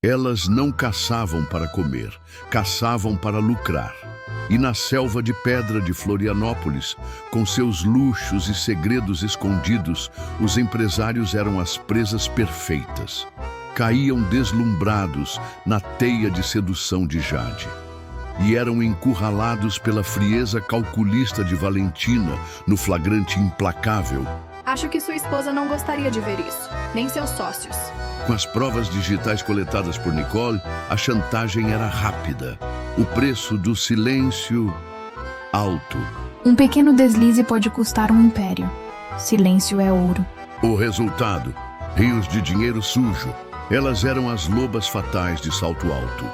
Elas não caçavam para comer, caçavam para lucrar. E na selva de pedra de Florianópolis, com seus luxos e segredos escondidos, os empresários eram as presas perfeitas. Caíam deslumbrados na teia de sedução de Jade. E eram encurralados pela frieza calculista de Valentina no flagrante implacável. Acho que sua esposa não gostaria de ver isso, nem seus sócios. Com as provas digitais coletadas por Nicole, a chantagem era rápida. O preço do silêncio, alto. Um pequeno deslize pode custar um império. Silêncio é ouro. O resultado, rios de dinheiro sujo. Elas eram as lobas fatais de Salto Alto,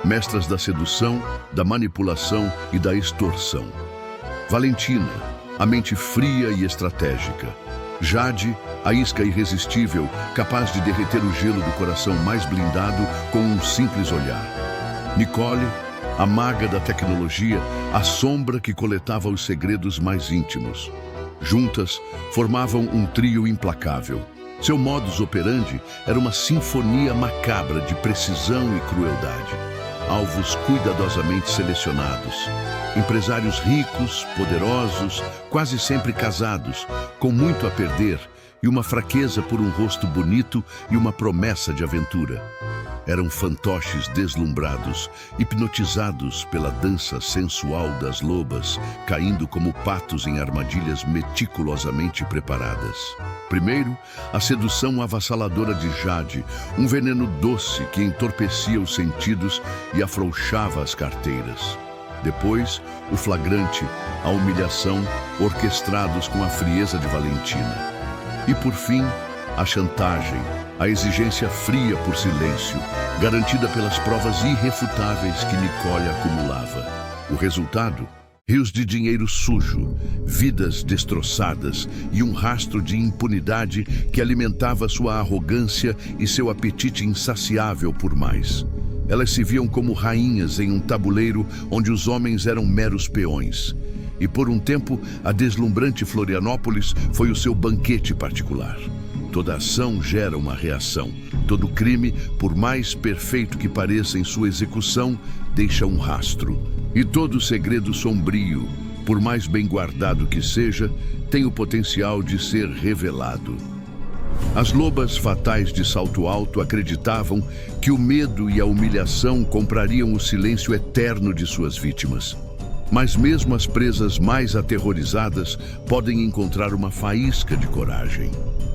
mestras da sedução, da manipulação e da extorsão. Valentina, a mente fria e estratégica. Jade, a isca irresistível, capaz de derreter o gelo do coração mais blindado com um simples olhar. Nicole, a maga da tecnologia, a sombra que coletava os segredos mais íntimos. Juntas, formavam um trio implacável. Seu modus operandi era uma sinfonia macabra de precisão e crueldade. Alvos cuidadosamente selecionados. Empresários ricos, poderosos, quase sempre casados, com muito a perder e uma fraqueza por um rosto bonito e uma promessa de aventura. Eram fantoches deslumbrados, hipnotizados pela dança sensual das lobas, caindo como patos em armadilhas meticulosamente preparadas. Primeiro, a sedução avassaladora de Jade, um veneno doce que entorpecia os sentidos e afrouxava as carteiras. Depois, o flagrante, a humilhação, orquestrados com a frieza de Valentina. E por fim, a chantagem, a exigência fria por silêncio, garantida pelas provas irrefutáveis que Nicole acumulava. O resultado? Rios de dinheiro sujo, vidas destroçadas e um rastro de impunidade que alimentava sua arrogância e seu apetite insaciável por mais. Elas se viam como rainhas em um tabuleiro onde os homens eram meros peões. E por um tempo, a deslumbrante Florianópolis foi o seu banquete particular. Toda ação gera uma reação. Todo crime, por mais perfeito que pareça em sua execução, deixa um rastro. E todo segredo sombrio, por mais bem guardado que seja, tem o potencial de ser revelado. As lobas fatais de Salto Alto acreditavam que o medo e a humilhação comprariam o silêncio eterno de suas vítimas. Mas mesmo as presas mais aterrorizadas podem encontrar uma faísca de coragem.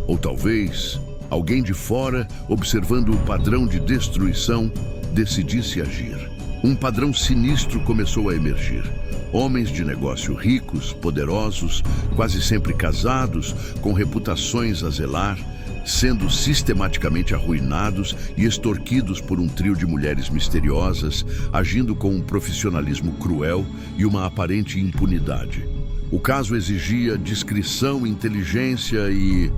Ou talvez, alguém de fora, observando o padrão de destruição, decidisse agir. Um padrão sinistro começou a emergir. Homens de negócio ricos, poderosos, quase sempre casados, com reputações a zelar, sendo sistematicamente arruinados e extorquidos por um trio de mulheres misteriosas, agindo com um profissionalismo cruel e uma aparente impunidade. O caso exigia discrição, inteligência e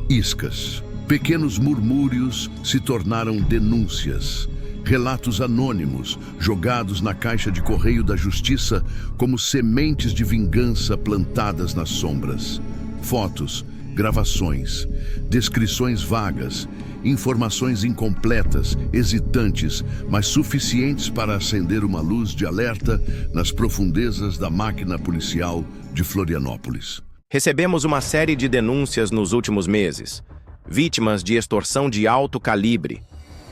iscas. Pequenos murmúrios se tornaram denúncias. Relatos anônimos, jogados na caixa de correio da justiça como sementes de vingança plantadas nas sombras. Fotos, gravações, descrições vagas, informações incompletas, hesitantes, mas suficientes para acender uma luz de alerta nas profundezas da máquina policial de Florianópolis. Recebemos uma série de denúncias nos últimos meses. Vítimas de extorsão de alto calibre.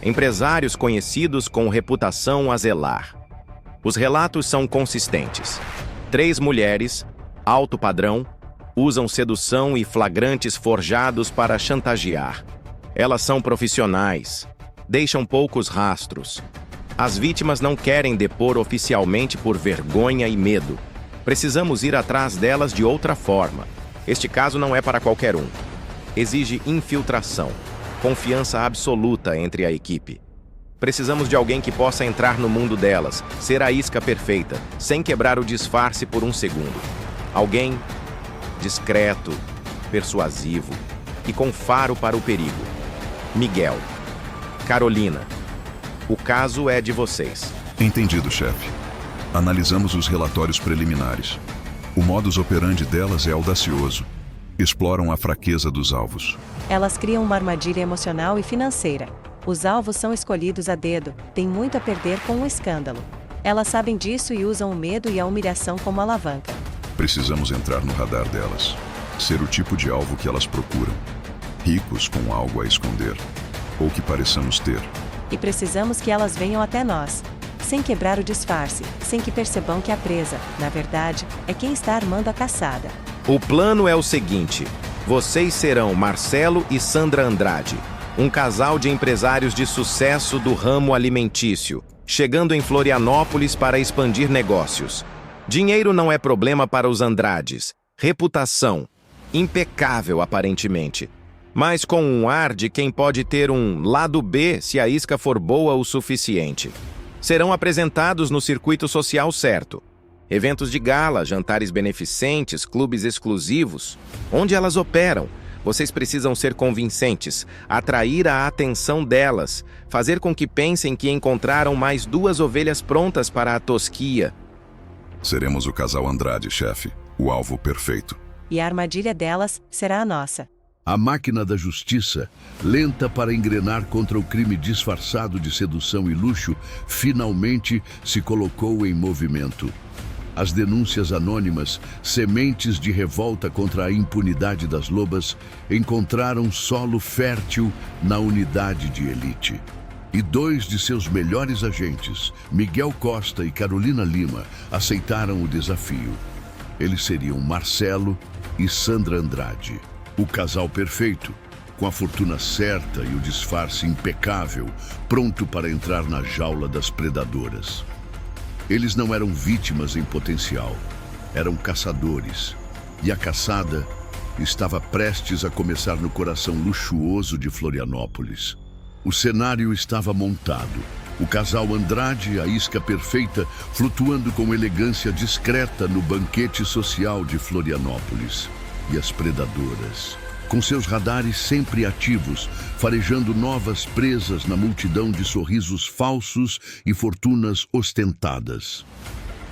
Empresários conhecidos com reputação a zelar. Os relatos são consistentes. 3 mulheres, alto padrão, usam sedução e flagrantes forjados para chantagear. Elas são profissionais, deixam poucos rastros. As vítimas não querem depor oficialmente por vergonha e medo. Precisamos ir atrás delas de outra forma. Este caso não é para qualquer um. Exige infiltração, confiança absoluta entre a equipe. Precisamos de alguém que possa entrar no mundo delas, ser a isca perfeita, sem quebrar o disfarce por um segundo. Alguém discreto, persuasivo e com faro para o perigo. Miguel. Carolina. O caso é de vocês. Entendido, chefe. Analisamos os relatórios preliminares. O modus operandi delas é audacioso. Exploram a fraqueza dos alvos. Elas criam uma armadilha emocional e financeira. Os alvos são escolhidos a dedo, têm muito a perder com um escândalo. Elas sabem disso e usam o medo e a humilhação como alavanca. Precisamos entrar no radar delas. Ser o tipo de alvo que elas procuram. Ricos com algo a esconder. Ou que pareçamos ter. E precisamos que elas venham até nós. Sem quebrar o disfarce, sem que percebam que a presa, na verdade, é quem está armando a caçada. O plano é o seguinte: vocês serão Marcelo e Sandra Andrade, um casal de empresários de sucesso do ramo alimentício, chegando em Florianópolis para expandir negócios. Dinheiro não é problema para os Andrades. Reputação. Impecável, aparentemente. Mas com um ar de quem pode ter um lado B se a isca for boa o suficiente. Serão apresentados no circuito social certo. Eventos de gala, jantares beneficentes, clubes exclusivos. Onde elas operam, vocês precisam ser convincentes, atrair a atenção delas, fazer com que pensem que encontraram mais 2 ovelhas prontas para a tosquia. Seremos o casal Andrade, chefe. O alvo perfeito. E a armadilha delas será a nossa. A máquina da justiça, lenta para engrenar contra o crime disfarçado de sedução e luxo, finalmente se colocou em movimento. As denúncias anônimas, sementes de revolta contra a impunidade das lobas, encontraram solo fértil na unidade de elite. E 2 de seus melhores agentes, Miguel Costa e Carolina Lima, aceitaram o desafio. Eles seriam Marcelo e Sandra Andrade. O casal perfeito, com a fortuna certa e o disfarce impecável, pronto para entrar na jaula das predadoras. Eles não eram vítimas em potencial, eram caçadores. E a caçada estava prestes a começar no coração luxuoso de Florianópolis. O cenário estava montado. O casal Andrade, a isca perfeita, flutuando com elegância discreta no banquete social de Florianópolis. E as predadoras, com seus radares sempre ativos, farejando novas presas na multidão de sorrisos falsos e fortunas ostentadas.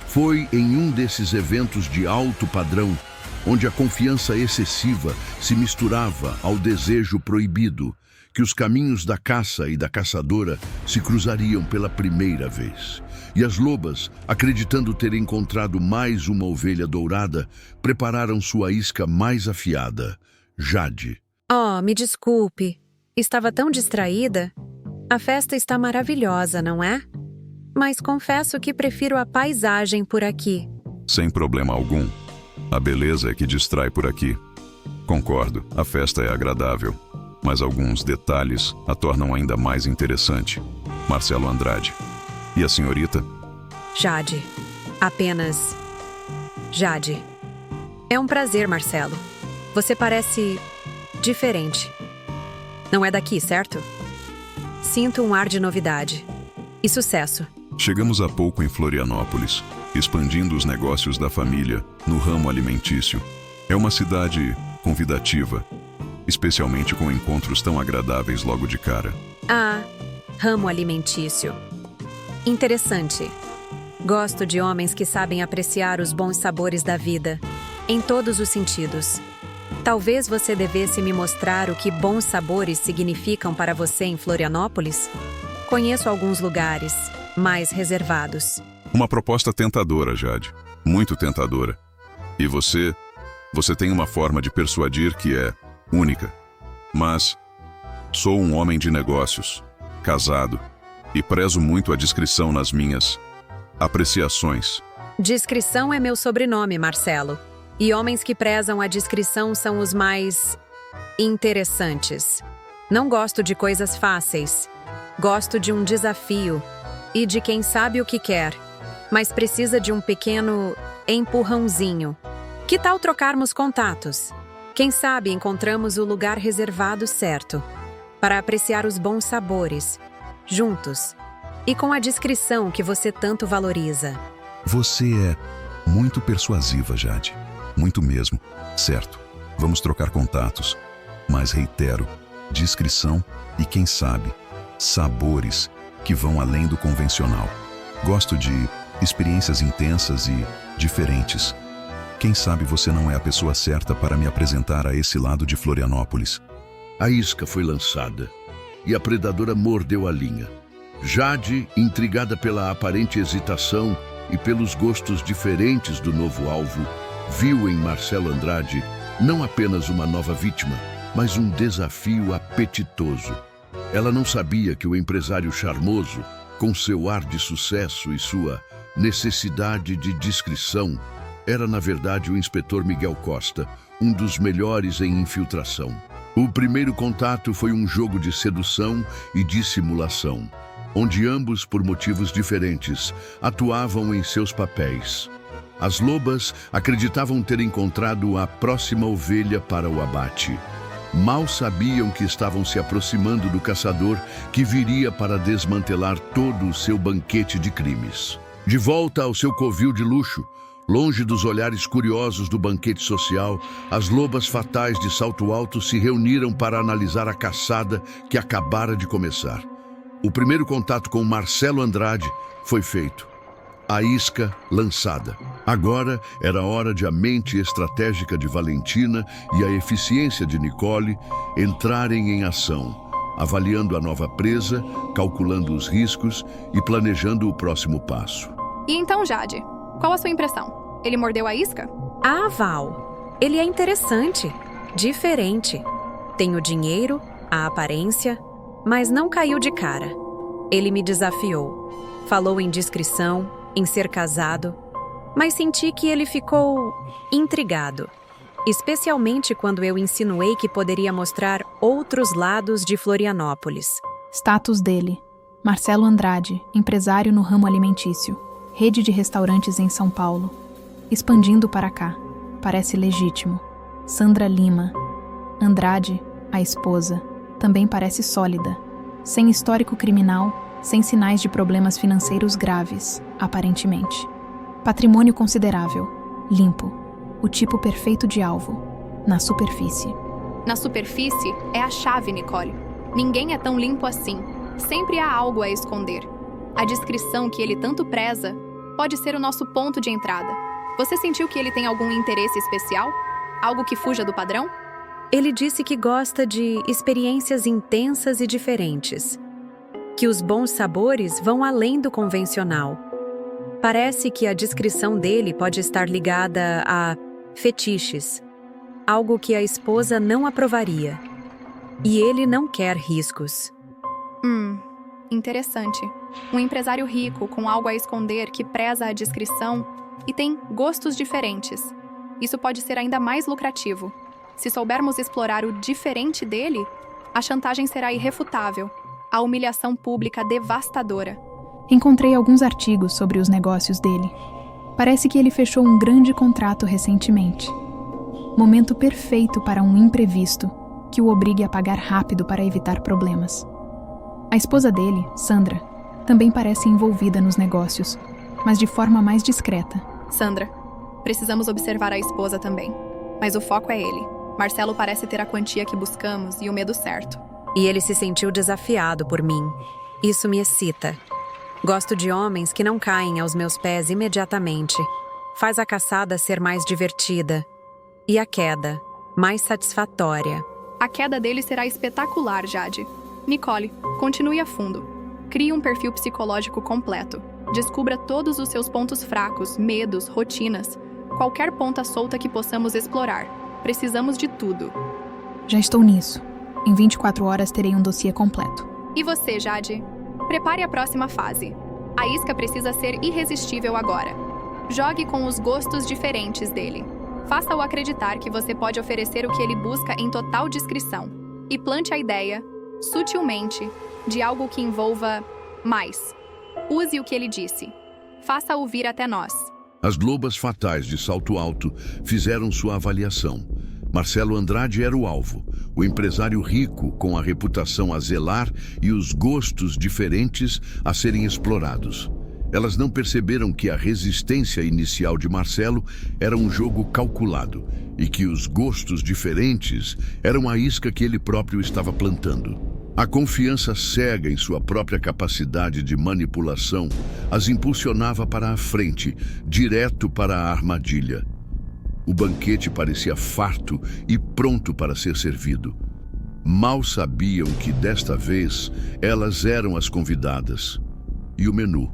Foi em um desses eventos de alto padrão, onde a confiança excessiva se misturava ao desejo proibido, que os caminhos da caça e da caçadora se cruzariam pela primeira vez. E as lobas, acreditando ter encontrado mais uma ovelha dourada, prepararam sua isca mais afiada, Jade. Oh, me desculpe. Estava tão distraída. A festa está maravilhosa, não é? Mas confesso que prefiro a paisagem por aqui. Sem problema algum. A beleza é que distrai por aqui. Concordo, a festa é agradável. Mas alguns detalhes a tornam ainda mais interessante. Marcelo Andrade. E a senhorita? Jade. Apenas Jade. É um prazer, Marcelo. Você parece diferente. Não é daqui, certo? Sinto um ar de novidade. E sucesso. Chegamos há pouco em Florianópolis, expandindo os negócios da família no ramo alimentício. É uma cidade convidativa, especialmente com encontros tão agradáveis logo de cara. Ah, ramo alimentício. Interessante. Gosto de homens que sabem apreciar os bons sabores da vida, em todos os sentidos. Talvez você devesse me mostrar o que bons sabores significam para você em Florianópolis? Conheço alguns lugares mais reservados. Uma proposta tentadora, Jade. Muito tentadora. E você tem uma forma de persuadir que é única. Mas sou um homem de negócios, casado, e prezo muito a discrição nas minhas apreciações. Discrição é meu sobrenome, Marcelo. E homens que prezam a discrição são os mais interessantes. Não gosto de coisas fáceis. Gosto de um desafio e de quem sabe o que quer, mas precisa de um pequeno empurrãozinho. Que tal trocarmos contatos? Quem sabe encontramos o lugar reservado certo para apreciar os bons sabores, juntos, e com a discrição que você tanto valoriza. Você é muito persuasiva, Jade. Muito mesmo. Certo. Vamos trocar contatos. Mas reitero, discrição e, quem sabe, sabores que vão além do convencional. Gosto de experiências intensas e diferentes. Quem sabe você não é a pessoa certa para me apresentar a esse lado de Florianópolis. A isca foi lançada. e a predadora mordeu a linha. Jade, intrigada pela aparente hesitação e pelos gostos diferentes do novo alvo, viu em Marcelo Andrade não apenas uma nova vítima, mas um desafio apetitoso. Ela não sabia que o empresário charmoso, com seu ar de sucesso e sua necessidade de discrição, era na verdade o inspetor Miguel Costa, um dos melhores em infiltração. O primeiro contato foi um jogo de sedução e dissimulação, onde ambos, por motivos diferentes, atuavam em seus papéis. As lobas acreditavam ter encontrado a próxima ovelha para o abate. Mal sabiam que estavam se aproximando do caçador que viria para desmantelar todo o seu banquete de crimes. De volta ao seu covil de luxo, longe dos olhares curiosos do banquete social, as lobas fatais de Salto Alto se reuniram para analisar a caçada que acabara de começar. O primeiro contato com Marcelo Andrade foi feito. A isca lançada. Agora era hora de a mente estratégica de Valentina e a eficiência de Nicole entrarem em ação, avaliando a nova presa, calculando os riscos e planejando o próximo passo. E então, Jade, qual a sua impressão? Ele mordeu a isca? Ah, Val, ele é interessante, diferente. Tem o dinheiro, a aparência, mas não caiu de cara. Ele me desafiou. Falou em discrição, em ser casado, mas senti que ele ficou intrigado. Especialmente quando eu insinuei que poderia mostrar outros lados de Florianópolis. Status dele: Marcelo Andrade, empresário no ramo alimentício, rede de restaurantes em São Paulo. Expandindo para cá. Parece legítimo. Sandra Lima. Andrade, a esposa, também parece sólida. Sem histórico criminal, sem sinais de problemas financeiros graves, aparentemente. Patrimônio considerável. Limpo. O tipo perfeito de alvo. Na superfície. Na superfície é a chave, Nicole. Ninguém é tão limpo assim. Sempre há algo a esconder. A discrição que ele tanto preza pode ser o nosso ponto de entrada. Você sentiu que ele tem algum interesse especial? Algo que fuja do padrão? Ele disse que gosta de experiências intensas e diferentes. Que os bons sabores vão além do convencional. Parece que a discrição dele pode estar ligada a fetiches, algo que a esposa não aprovaria. E ele não quer riscos. Interessante. Um empresário rico com algo a esconder que preza a discrição e tem gostos diferentes. Isso pode ser ainda mais lucrativo. Se soubermos explorar o diferente dele, a chantagem será irrefutável. A humilhação pública devastadora. Encontrei alguns artigos sobre os negócios dele. Parece que ele fechou um grande contrato recentemente. Momento perfeito para um imprevisto que o obrigue a pagar rápido para evitar problemas. A esposa dele, Sandra, também parece envolvida nos negócios, mas de forma mais discreta. Sandra, precisamos observar a esposa também. Mas o foco é ele. Marcelo parece ter a quantia que buscamos e o medo certo. E ele se sentiu desafiado por mim. Isso me excita. Gosto de homens que não caem aos meus pés imediatamente. Faz a caçada ser mais divertida. E a queda, mais satisfatória. A queda dele será espetacular, Jade. Nicole, continue a fundo. Crie um perfil psicológico completo. Descubra todos os seus pontos fracos, medos, rotinas. Qualquer ponta solta que possamos explorar. Precisamos de tudo. Já estou nisso. Em 24 horas terei um dossiê completo. E você, Jade? Prepare a próxima fase. A isca precisa ser irresistível agora. Jogue com os gostos diferentes dele. Faça-o acreditar que você pode oferecer o que ele busca em total discrição. E plante a ideia, sutilmente, de algo que envolva mais. Use o que ele disse. Faça-o vir até nós. As lobas fatais de Salto Alto fizeram sua avaliação. Marcelo Andrade era o alvo, o empresário rico com a reputação a zelar e os gostos diferentes a serem explorados. Elas não perceberam que a resistência inicial de Marcelo era um jogo calculado e que os gostos diferentes eram a isca que ele próprio estava plantando. A confiança cega em sua própria capacidade de manipulação as impulsionava para a frente, direto para a armadilha. O banquete parecia farto e pronto para ser servido. Mal sabiam que, desta vez, elas eram as convidadas. E o menu.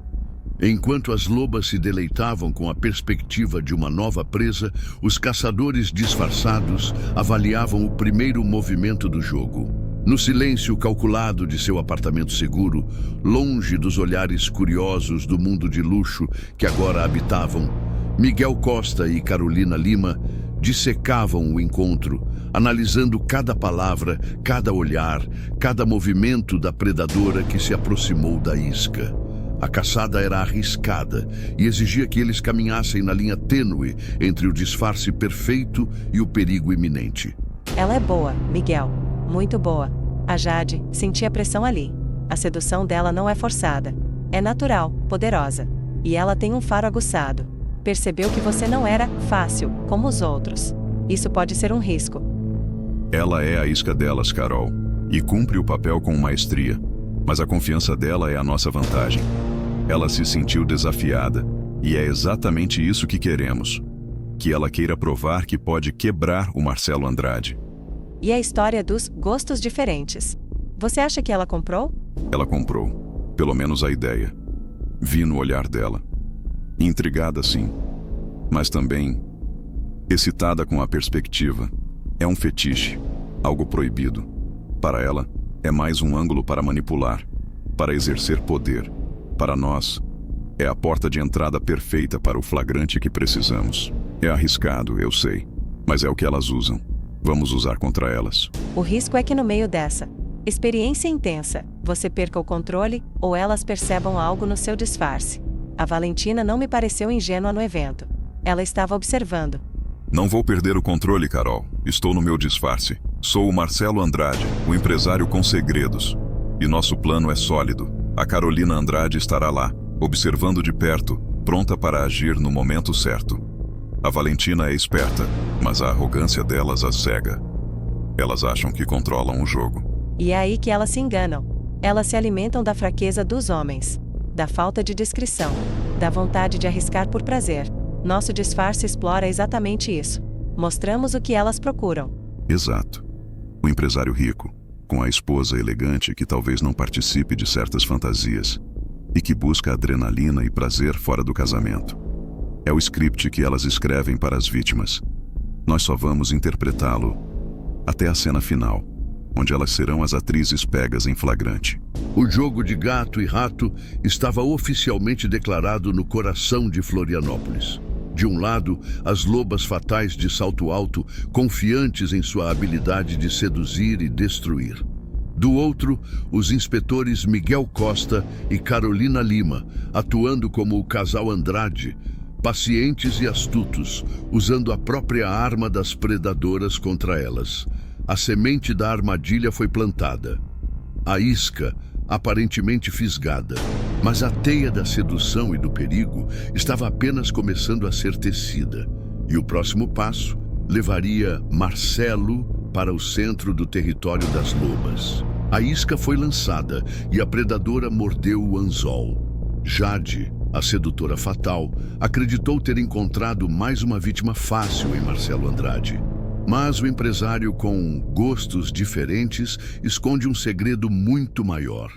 Enquanto as lobas se deleitavam com a perspectiva de uma nova presa, os caçadores disfarçados avaliavam o primeiro movimento do jogo. No silêncio calculado de seu apartamento seguro, longe dos olhares curiosos do mundo de luxo que agora habitavam, Miguel Costa e Carolina Lima dissecavam o encontro, analisando cada palavra, cada olhar, cada movimento da predadora que se aproximou da isca. A caçada era arriscada e exigia que eles caminhassem na linha tênue entre o disfarce perfeito e o perigo iminente. Ela é boa, Miguel. Muito boa. A Jade sentia pressão ali. A sedução dela não é forçada. É natural, poderosa. E ela tem um faro aguçado. Percebeu que você não era fácil, como os outros. Isso pode ser um risco. Ela é a isca delas, Carol, e cumpre o papel com maestria. Mas a confiança dela é a nossa vantagem. Ela se sentiu desafiada, e é exatamente isso que queremos. Que ela queira provar que pode quebrar o Marcelo Andrade. E a história dos gostos diferentes. Você acha que ela comprou? Ela comprou, pelo menos a ideia. Vi no olhar dela. Intrigada, sim, mas também excitada com a perspectiva. É um fetiche, algo proibido. Para ela, é mais um ângulo para manipular, para exercer poder. Para nós, é a porta de entrada perfeita para o flagrante que precisamos. É arriscado, eu sei, mas é o que elas usam. Vamos usar contra elas. O risco é que no meio dessa experiência intensa, você perca o controle ou elas percebam algo no seu disfarce. A Valentina não me pareceu ingênua no evento. Ela estava observando. Não vou perder o controle, Carol. Estou no meu disfarce. Sou o Marcelo Andrade, o empresário com segredos. E nosso plano é sólido. A Carolina Andrade estará lá, observando de perto, pronta para agir no momento certo. A Valentina é esperta, mas a arrogância delas as cega. Elas acham que controlam o jogo. E é aí que elas se enganam. Elas se alimentam da fraqueza dos homens, da falta de discrição, da vontade de arriscar por prazer. Nosso disfarce explora exatamente isso. Mostramos o que elas procuram. Exato. O empresário rico, com a esposa elegante que talvez não participe de certas fantasias e que busca adrenalina e prazer fora do casamento. É o script que elas escrevem para as vítimas. Nós só vamos interpretá-lo até a cena final, onde elas serão as atrizes pegas em flagrante. O jogo de gato e rato estava oficialmente declarado no coração de Florianópolis. De um lado, as lobas fatais de Salto Alto, confiantes em sua habilidade de seduzir e destruir. Do outro, os inspetores Miguel Costa e Carolina Lima, atuando como o casal Andrade, pacientes e astutos, usando a própria arma das predadoras contra elas. A semente da armadilha foi plantada. A isca, aparentemente fisgada, mas a teia da sedução e do perigo estava apenas começando a ser tecida. E o próximo passo levaria Marcelo para o centro do território das lobas. A isca foi lançada e a predadora mordeu o anzol. Jade, a sedutora fatal, acreditou ter encontrado mais uma vítima fácil em Marcelo Andrade. Mas o empresário com gostos diferentes esconde um segredo muito maior.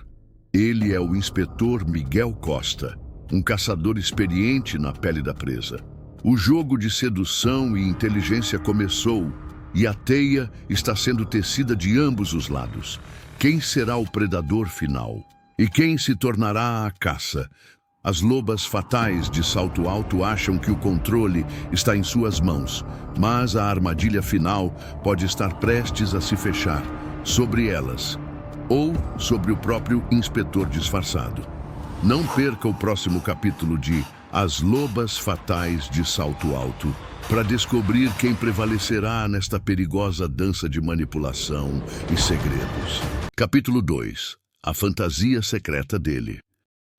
Ele é o inspetor Miguel Costa, um caçador experiente na pele da presa. O jogo de sedução e inteligência começou e a teia está sendo tecida de ambos os lados. Quem será o predador final? E quem se tornará a caça? As lobas fatais de Salto Alto acham que o controle está em suas mãos, mas a armadilha final pode estar prestes a se fechar sobre elas ou sobre o próprio inspetor disfarçado. Não perca o próximo capítulo de As Lobas Fatais de Salto Alto para descobrir quem prevalecerá nesta perigosa dança de manipulação e segredos. Capítulo 2. A fantasia secreta dele.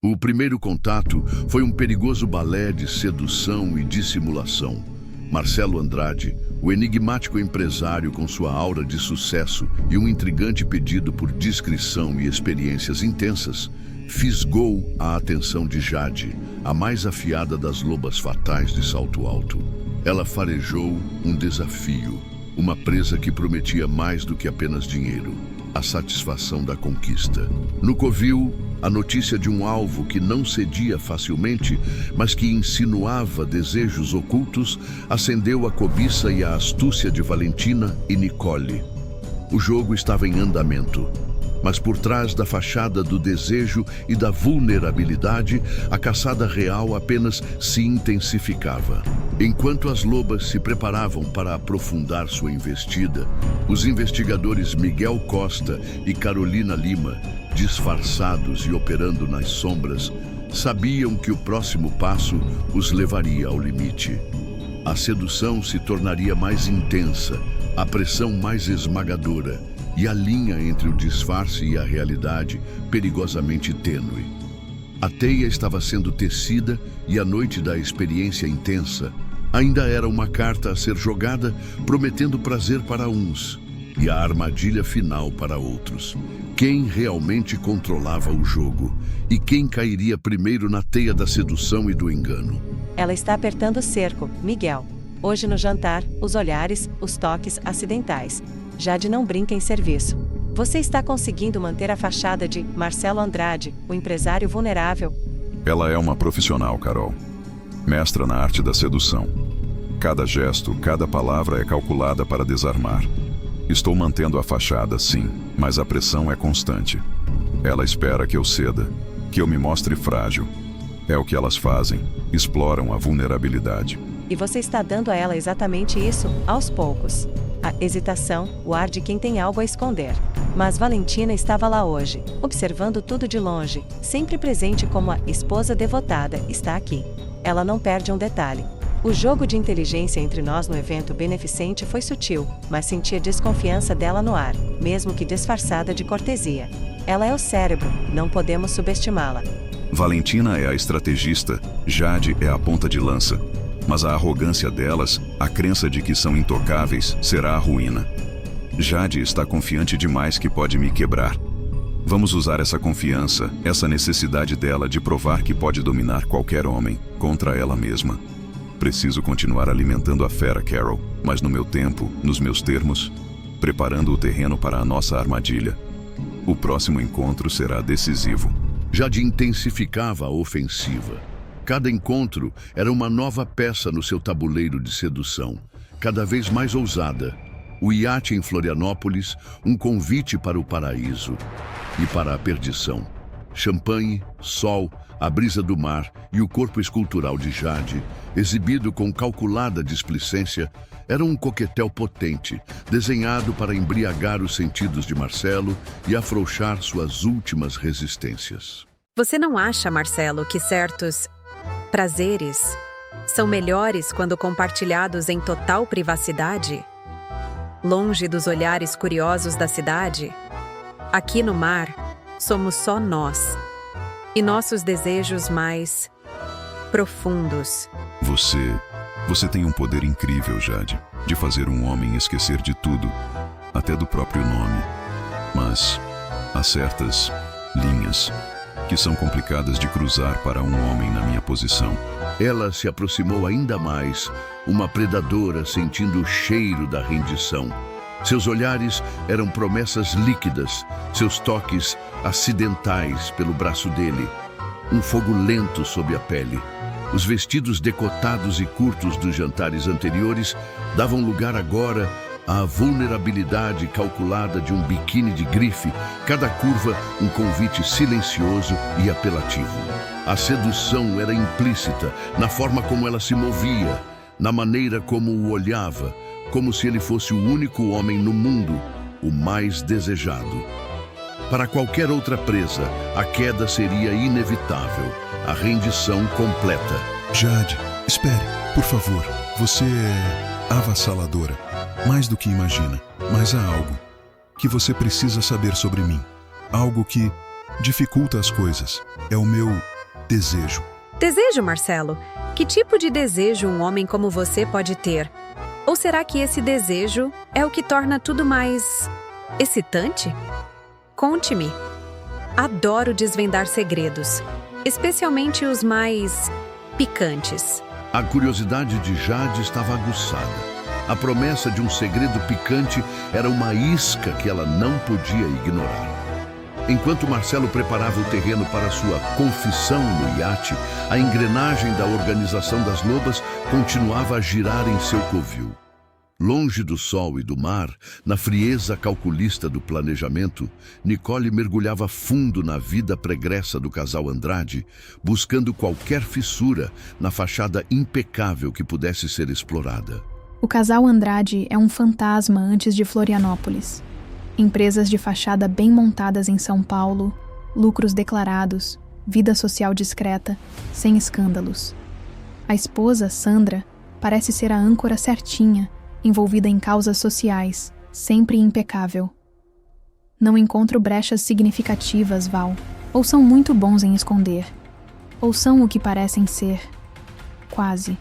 O primeiro contato foi um perigoso balé de sedução e dissimulação. Marcelo Andrade, o enigmático empresário com sua aura de sucesso e um intrigante pedido por discrição e experiências intensas, fisgou a atenção de Jade, a mais afiada das lobas fatais de Salto Alto. Ela farejou um desafio, uma presa que prometia mais do que apenas dinheiro, a satisfação da conquista. No covil, a notícia de um alvo que não cedia facilmente, mas que insinuava desejos ocultos, acendeu a cobiça e a astúcia de Valentina e Nicole. O jogo estava em andamento, mas por trás da fachada do desejo e da vulnerabilidade, a caçada real apenas se intensificava. Enquanto as lobas se preparavam para aprofundar sua investida, os investigadores Miguel Costa e Carolina Lima, disfarçados e operando nas sombras, sabiam que o próximo passo os levaria ao limite. A sedução se tornaria mais intensa, a pressão mais esmagadora e a linha entre o disfarce e a realidade perigosamente tênue. A teia estava sendo tecida e a noite da experiência intensa ainda era uma carta a ser jogada, prometendo prazer para uns e a armadilha final para outros. Quem realmente controlava o jogo e quem cairia primeiro na teia da sedução e do engano? Ela está apertando o cerco, Miguel. Hoje no jantar, os olhares, os toques acidentais. Jade não brinca em serviço. Você está conseguindo manter a fachada de Marcelo Andrade, o empresário vulnerável? Ela é uma profissional, Carol. Mestra na arte da sedução. Cada gesto, cada palavra é calculada para desarmar. Estou mantendo a fachada, sim, mas a pressão é constante. Ela espera que eu ceda, que eu me mostre frágil. É o que elas fazem, exploram a vulnerabilidade. E você está dando a ela exatamente isso, aos poucos. A hesitação, o ar de quem tem algo a esconder. Mas Valentina estava lá hoje, observando tudo de longe, sempre presente como a esposa devotada está aqui. Ela não perde um detalhe. O jogo de inteligência entre nós no evento beneficente foi sutil, mas senti a desconfiança dela no ar, mesmo que disfarçada de cortesia. Ela é o cérebro, não podemos subestimá-la. Valentina é a estrategista, Jade é a ponta de lança. Mas a arrogância delas, a crença de que são intocáveis, será a ruína. Jade está confiante demais que pode me quebrar. Vamos usar essa confiança, essa necessidade dela de provar que pode dominar qualquer homem, contra ela mesma. Preciso continuar alimentando a fera, Carol, mas no meu tempo, nos meus termos, preparando o terreno para a nossa armadilha. O próximo encontro será decisivo. Jade intensificava a ofensiva. Cada encontro era uma nova peça no seu tabuleiro de sedução, cada vez mais ousada. O iate em Florianópolis, um convite para o paraíso e para a perdição. Champanhe, sol, a brisa do mar e o corpo escultural de Jade, exibido com calculada displicência, era um coquetel potente, desenhado para embriagar os sentidos de Marcelo e afrouxar suas últimas resistências. Você não acha, Marcelo, que certos prazeres são melhores quando compartilhados em total privacidade? Longe dos olhares curiosos da cidade? Aqui no mar, somos só nós. E nossos desejos mais profundos. Você tem um poder incrível, Jade, de fazer um homem esquecer de tudo, até do próprio nome. Mas há certas linhas que são complicadas de cruzar para um homem na minha posição. Ela se aproximou ainda mais, uma predadora sentindo o cheiro da rendição. Seus olhares eram promessas líquidas, seus toques acidentais pelo braço dele. Um fogo lento sob a pele. Os vestidos decotados e curtos dos jantares anteriores davam lugar agora à vulnerabilidade calculada de um biquíni de grife, cada curva um convite silencioso e apelativo. A sedução era implícita na forma como ela se movia, na maneira como o olhava, como se ele fosse o único homem no mundo, o mais desejado. Para qualquer outra presa, a queda seria inevitável, a rendição completa. Jade, espere, por favor. Você é avassaladora. Mais do que imagina, mas há algo que você precisa saber sobre mim. Algo que dificulta as coisas. É o meu desejo. Desejo, Marcelo? Que tipo de desejo um homem como você pode ter? Ou será que esse desejo é o que torna tudo mais excitante? Conte-me. Adoro desvendar segredos, especialmente os mais picantes. A curiosidade de Jade estava aguçada. A promessa de um segredo picante era uma isca que ela não podia ignorar. Enquanto Marcelo preparava o terreno para sua confissão no iate, a engrenagem da Organização das Lobas continuava a girar em seu covil. Longe do sol e do mar, na frieza calculista do planejamento, Nicole mergulhava fundo na vida pregressa do casal Andrade, buscando qualquer fissura na fachada impecável que pudesse ser explorada. O casal Andrade é um fantasma antes de Florianópolis. Empresas de fachada bem montadas em São Paulo, lucros declarados, vida social discreta, sem escândalos. A esposa, Sandra, parece ser a âncora certinha, envolvida em causas sociais, sempre impecável. Não encontro brechas significativas, Val. Ou são muito bons em esconder, ou são o que parecem ser. Quase.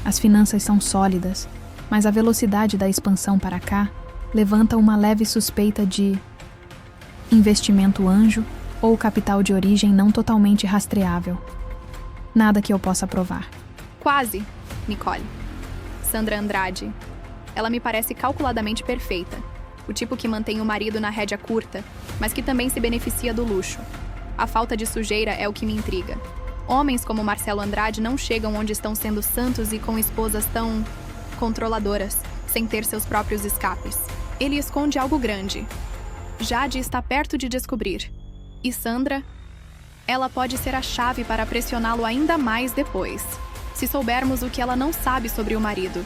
As finanças são sólidas, mas a velocidade da expansão para cá levanta uma leve suspeita de investimento anjo ou capital de origem não totalmente rastreável. Nada que eu possa provar. Quase, Nicole. Sandra Andrade. Ela me parece calculadamente perfeita. O tipo que mantém o marido na rédea curta, mas que também se beneficia do luxo. A falta de sujeira é o que me intriga. Homens como Marcelo Andrade não chegam onde estão sendo santos e com esposas tão controladoras, sem ter seus próprios escapes. Ele esconde algo grande. Jade está perto de descobrir. E Sandra? Ela pode ser a chave para pressioná-lo ainda mais depois. Se soubermos o que ela não sabe sobre o marido.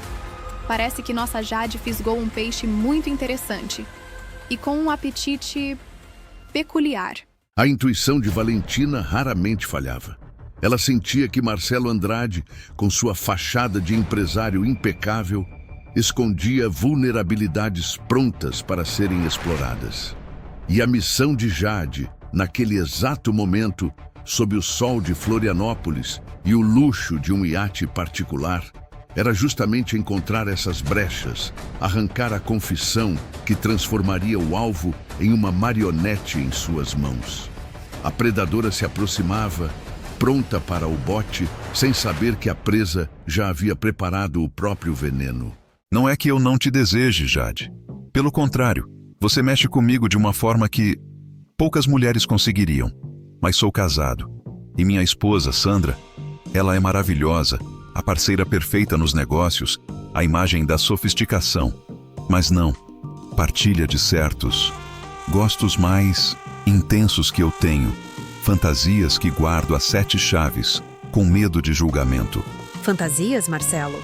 Parece que nossa Jade fisgou um peixe muito interessante. E com um apetite peculiar. A intuição de Valentina raramente falhava. Ela sentia que Marcelo Andrade, com sua fachada de empresário impecável, escondia vulnerabilidades prontas para serem exploradas. E a missão de Jade, naquele exato momento, sob o sol de Florianópolis e o luxo de um iate particular, era justamente encontrar essas brechas, arrancar a confissão que transformaria o alvo em uma marionete em suas mãos. A predadora se aproximava, pronta para o bote, sem saber que a presa já havia preparado o próprio veneno. Não é que eu não te deseje, Jade. Pelo contrário, você mexe comigo de uma forma que poucas mulheres conseguiriam. Mas sou casado. E minha esposa, Sandra, ela é maravilhosa, a parceira perfeita nos negócios, a imagem da sofisticação. Mas não, partilha de certos gostos mais intensos que eu tenho, fantasias que guardo a 7 chaves, com medo de julgamento. Fantasias, Marcelo?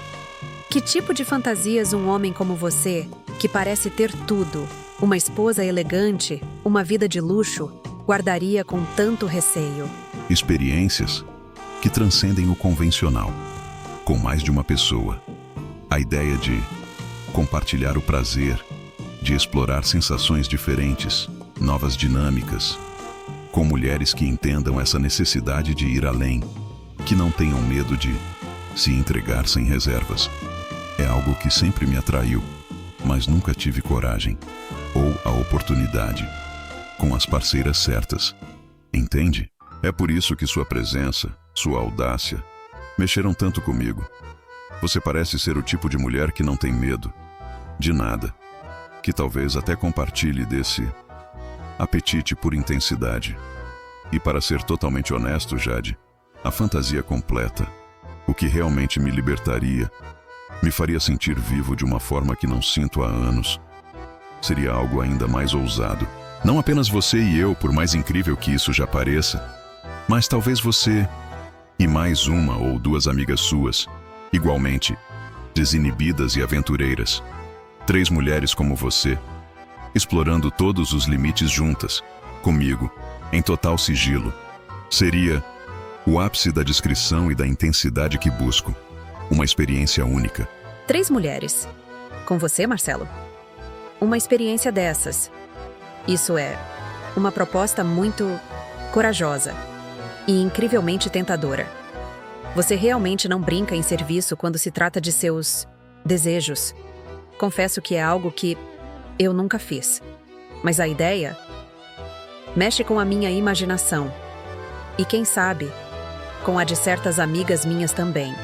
Que tipo de fantasias um homem como você, que parece ter tudo, uma esposa elegante, uma vida de luxo, guardaria com tanto receio? Experiências que transcendem o convencional, com mais de uma pessoa. A ideia de compartilhar o prazer, de explorar sensações diferentes, novas dinâmicas, com mulheres que entendam essa necessidade de ir além, que não tenham medo de se entregar sem reservas. É algo que sempre me atraiu, mas nunca tive coragem, ou a oportunidade, com as parceiras certas. Entende? É por isso que sua presença, sua audácia, mexeram tanto comigo. Você parece ser o tipo de mulher que não tem medo de nada, que talvez até compartilhe desse apetite por intensidade. E para ser totalmente honesto, Jade, a fantasia completa, o que realmente me libertaria, me faria sentir vivo de uma forma que não sinto há anos, seria algo ainda mais ousado. Não apenas você e eu, por mais incrível que isso já pareça, mas talvez você e mais uma ou 2 amigas suas, igualmente desinibidas e aventureiras. 3 mulheres como você, explorando todos os limites juntas, comigo, em total sigilo. Seria o ápice da discrição e da intensidade que busco. Uma experiência única. 3 mulheres. Com você, Marcelo? Uma experiência dessas. Isso é uma proposta muito corajosa e incrivelmente tentadora. Você realmente não brinca em serviço quando se trata de seus desejos. Confesso que é algo que eu nunca fiz. Mas a ideia mexe com a minha imaginação. E quem sabe, com a de certas amigas minhas também.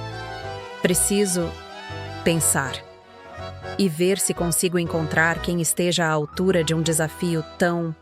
Preciso pensar. e ver se consigo encontrar quem esteja à altura de um desafio tão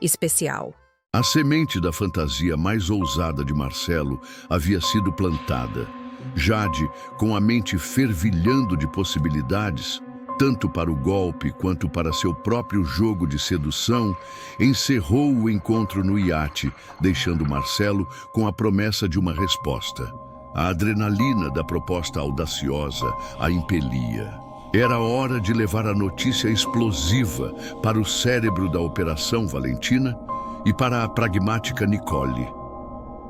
especial. A semente da fantasia mais ousada de Marcelo havia sido plantada. Jade, com a mente fervilhando de possibilidades, tanto para o golpe quanto para seu próprio jogo de sedução, encerrou o encontro no iate, deixando Marcelo com a promessa de uma resposta. A adrenalina da proposta audaciosa a impelia. Era hora de levar a notícia explosiva para o cérebro da Operação Valentina e para a pragmática Nicole.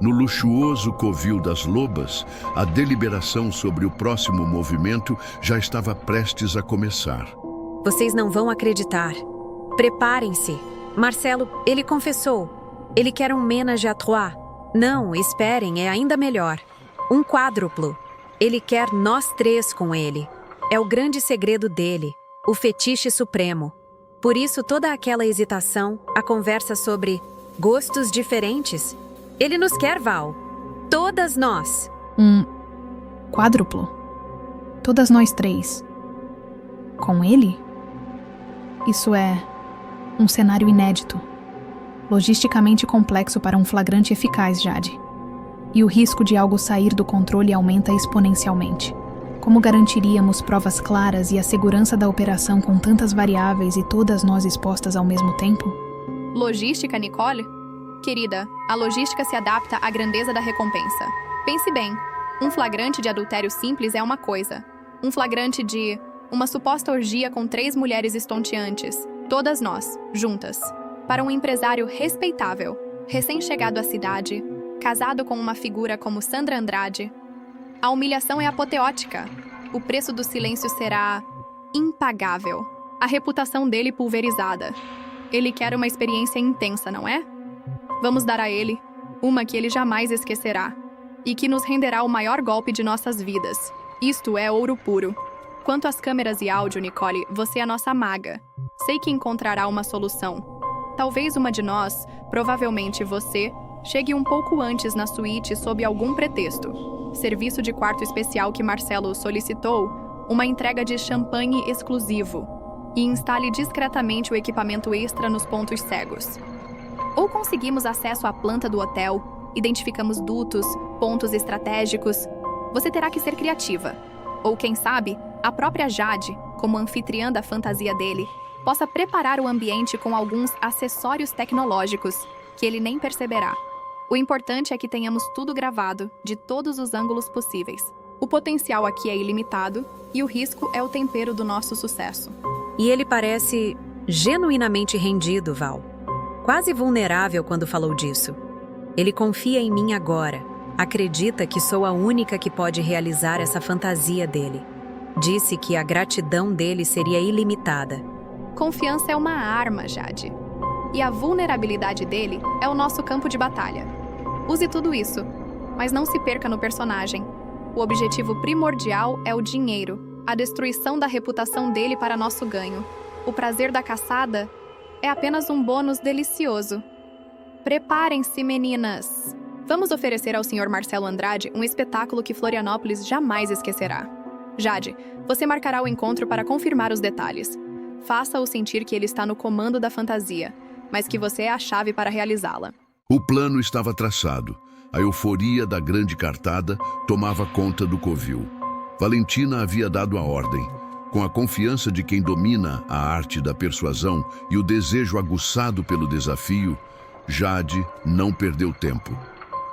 No luxuoso covil das lobas, a deliberação sobre o próximo movimento já estava prestes a começar. Vocês não vão acreditar. Preparem-se. Marcelo, ele confessou. Ele quer um ménage à trois. Não, esperem, é ainda melhor. Um quádruplo. Ele quer nós três com ele. É o grande segredo dele, o fetiche supremo. Por isso toda aquela hesitação, a conversa sobre gostos diferentes. Ele nos quer, Val. Todas nós. Um quádruplo? Todas nós três. Com ele? Isso é um cenário inédito. Logisticamente complexo para um flagrante eficaz, Jade. E o risco de algo sair do controle aumenta exponencialmente. Como garantiríamos provas claras e a segurança da operação com tantas variáveis e todas nós expostas ao mesmo tempo? Logística, Nicole? Querida, a logística se adapta à grandeza da recompensa. Pense bem, um flagrante de adultério simples é uma coisa. Um flagrante de uma suposta orgia com 3 mulheres estonteantes, todas nós, juntas. Para um empresário respeitável, recém-chegado à cidade, casado com uma figura como Sandra Andrade, a humilhação é apoteótica. O preço do silêncio será impagável. A reputação dele pulverizada. Ele quer uma experiência intensa, não é? Vamos dar a ele uma que ele jamais esquecerá e que nos renderá o maior golpe de nossas vidas. Isto é ouro puro. Quanto às câmeras e áudio, Nicole, você é a nossa maga. Sei que encontrará uma solução. Talvez uma de nós, provavelmente você, chegue um pouco antes na suíte sob algum pretexto. Serviço de quarto especial que Marcelo solicitou, uma entrega de champanhe exclusivo e instale discretamente o equipamento extra nos pontos cegos. Ou conseguimos acesso à planta do hotel, identificamos dutos, pontos estratégicos. Você terá que ser criativa. Ou quem sabe, a própria Jade, como anfitriã da fantasia dele, possa preparar o ambiente com alguns acessórios tecnológicos que ele nem perceberá. O importante é que tenhamos tudo gravado, de todos os ângulos possíveis. O potencial aqui é ilimitado e o risco é o tempero do nosso sucesso. E ele parece genuinamente rendido, Val. Quase vulnerável quando falou disso. Ele confia em mim agora. Acredita que sou a única que pode realizar essa fantasia dele. Disse que a gratidão dele seria ilimitada. Confiança é uma arma, Jade. E a vulnerabilidade dele é o nosso campo de batalha. Use tudo isso, mas não se perca no personagem. O objetivo primordial é o dinheiro, a destruição da reputação dele para nosso ganho. O prazer da caçada é apenas um bônus delicioso. Preparem-se, meninas! Vamos oferecer ao Sr. Marcelo Andrade um espetáculo que Florianópolis jamais esquecerá. Jade, você marcará o encontro para confirmar os detalhes. Faça-o sentir que ele está no comando da fantasia, mas que você é a chave para realizá-la. O plano estava traçado. A euforia da grande cartada tomava conta do covil. Valentina havia dado a ordem. Com a confiança de quem domina a arte da persuasão e o desejo aguçado pelo desafio, Jade não perdeu tempo.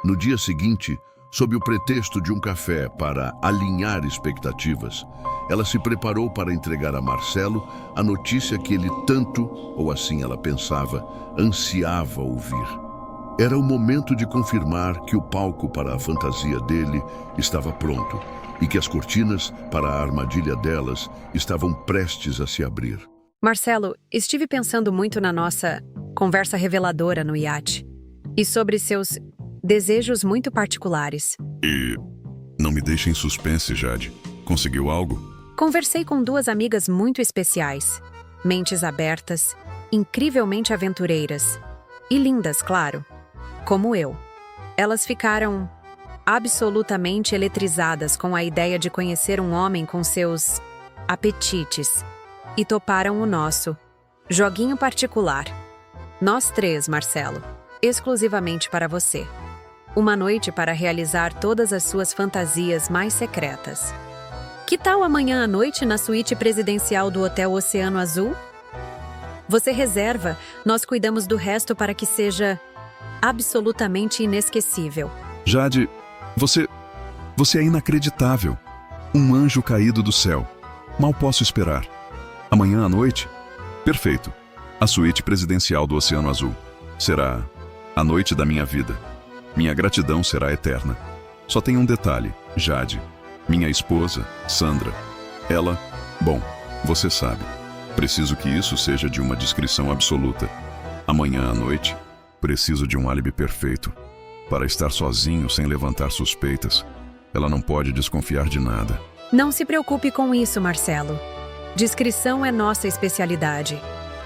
No dia seguinte, sob o pretexto de um café para alinhar expectativas, ela se preparou para entregar a Marcelo a notícia que ele tanto, ou assim ela pensava, ansiava ouvir. Era o momento de confirmar que o palco para a fantasia dele estava pronto e que as cortinas para a armadilha delas estavam prestes a se abrir. Marcelo, estive pensando muito na nossa conversa reveladora no iate e sobre seus desejos muito particulares. E não me deixe em suspense, Jade. Conseguiu algo? Conversei com 2 amigas muito especiais, mentes abertas, incrivelmente aventureiras e lindas, claro, como eu. Elas ficaram absolutamente eletrizadas com a ideia de conhecer um homem com seus apetites e toparam o nosso joguinho particular. Nós três, Marcelo, exclusivamente para você. Uma noite para realizar todas as suas fantasias mais secretas. Que tal amanhã à noite na suíte presidencial do Hotel Oceano Azul? Você reserva, nós cuidamos do resto para que seja absolutamente inesquecível. Jade, você é inacreditável. Um anjo caído do céu. Mal posso esperar. Amanhã à noite? Perfeito. A suíte presidencial do Oceano Azul. Será a noite da minha vida. Minha gratidão será eterna. Só tem um detalhe, Jade. Minha esposa, Sandra. Ela, bom, você sabe. Preciso que isso seja de uma discrição absoluta. Amanhã à noite, preciso de um álibi perfeito. Para estar sozinho sem levantar suspeitas. Ela não pode desconfiar de nada. Não se preocupe com isso, Marcelo. Discrição é nossa especialidade.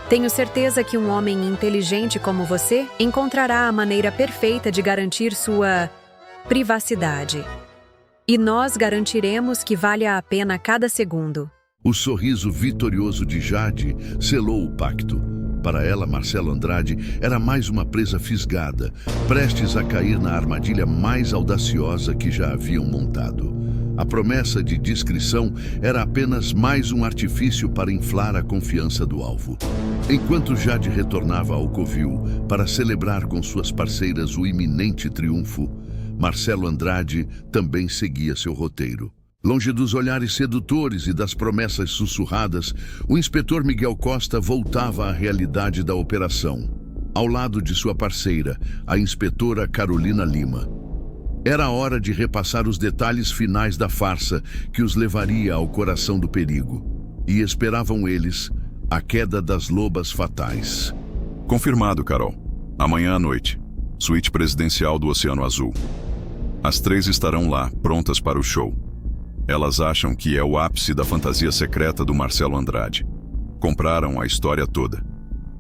Tenho certeza que um homem inteligente como você encontrará a maneira perfeita de garantir sua privacidade. E nós garantiremos que valha a pena cada segundo. O sorriso vitorioso de Jade selou o pacto. Para ela, Marcelo Andrade era mais uma presa fisgada, prestes a cair na armadilha mais audaciosa que já haviam montado. A promessa de discrição era apenas mais um artifício para inflar a confiança do alvo. Enquanto Jade retornava ao covil para celebrar com suas parceiras o iminente triunfo, Marcelo Andrade também seguia seu roteiro. Longe dos olhares sedutores e das promessas sussurradas, o inspetor Miguel Costa voltava à realidade da operação, ao lado de sua parceira, a inspetora Carolina Lima. Era hora de repassar os detalhes finais da farsa que os levaria ao coração do perigo. E esperavam eles a queda das lobas fatais. Confirmado, Carol. Amanhã à noite. Suíte presidencial do Oceano Azul. As 3 estarão lá, prontas para o show. Elas acham que é o ápice da fantasia secreta do Marcelo Andrade. Compraram a história toda.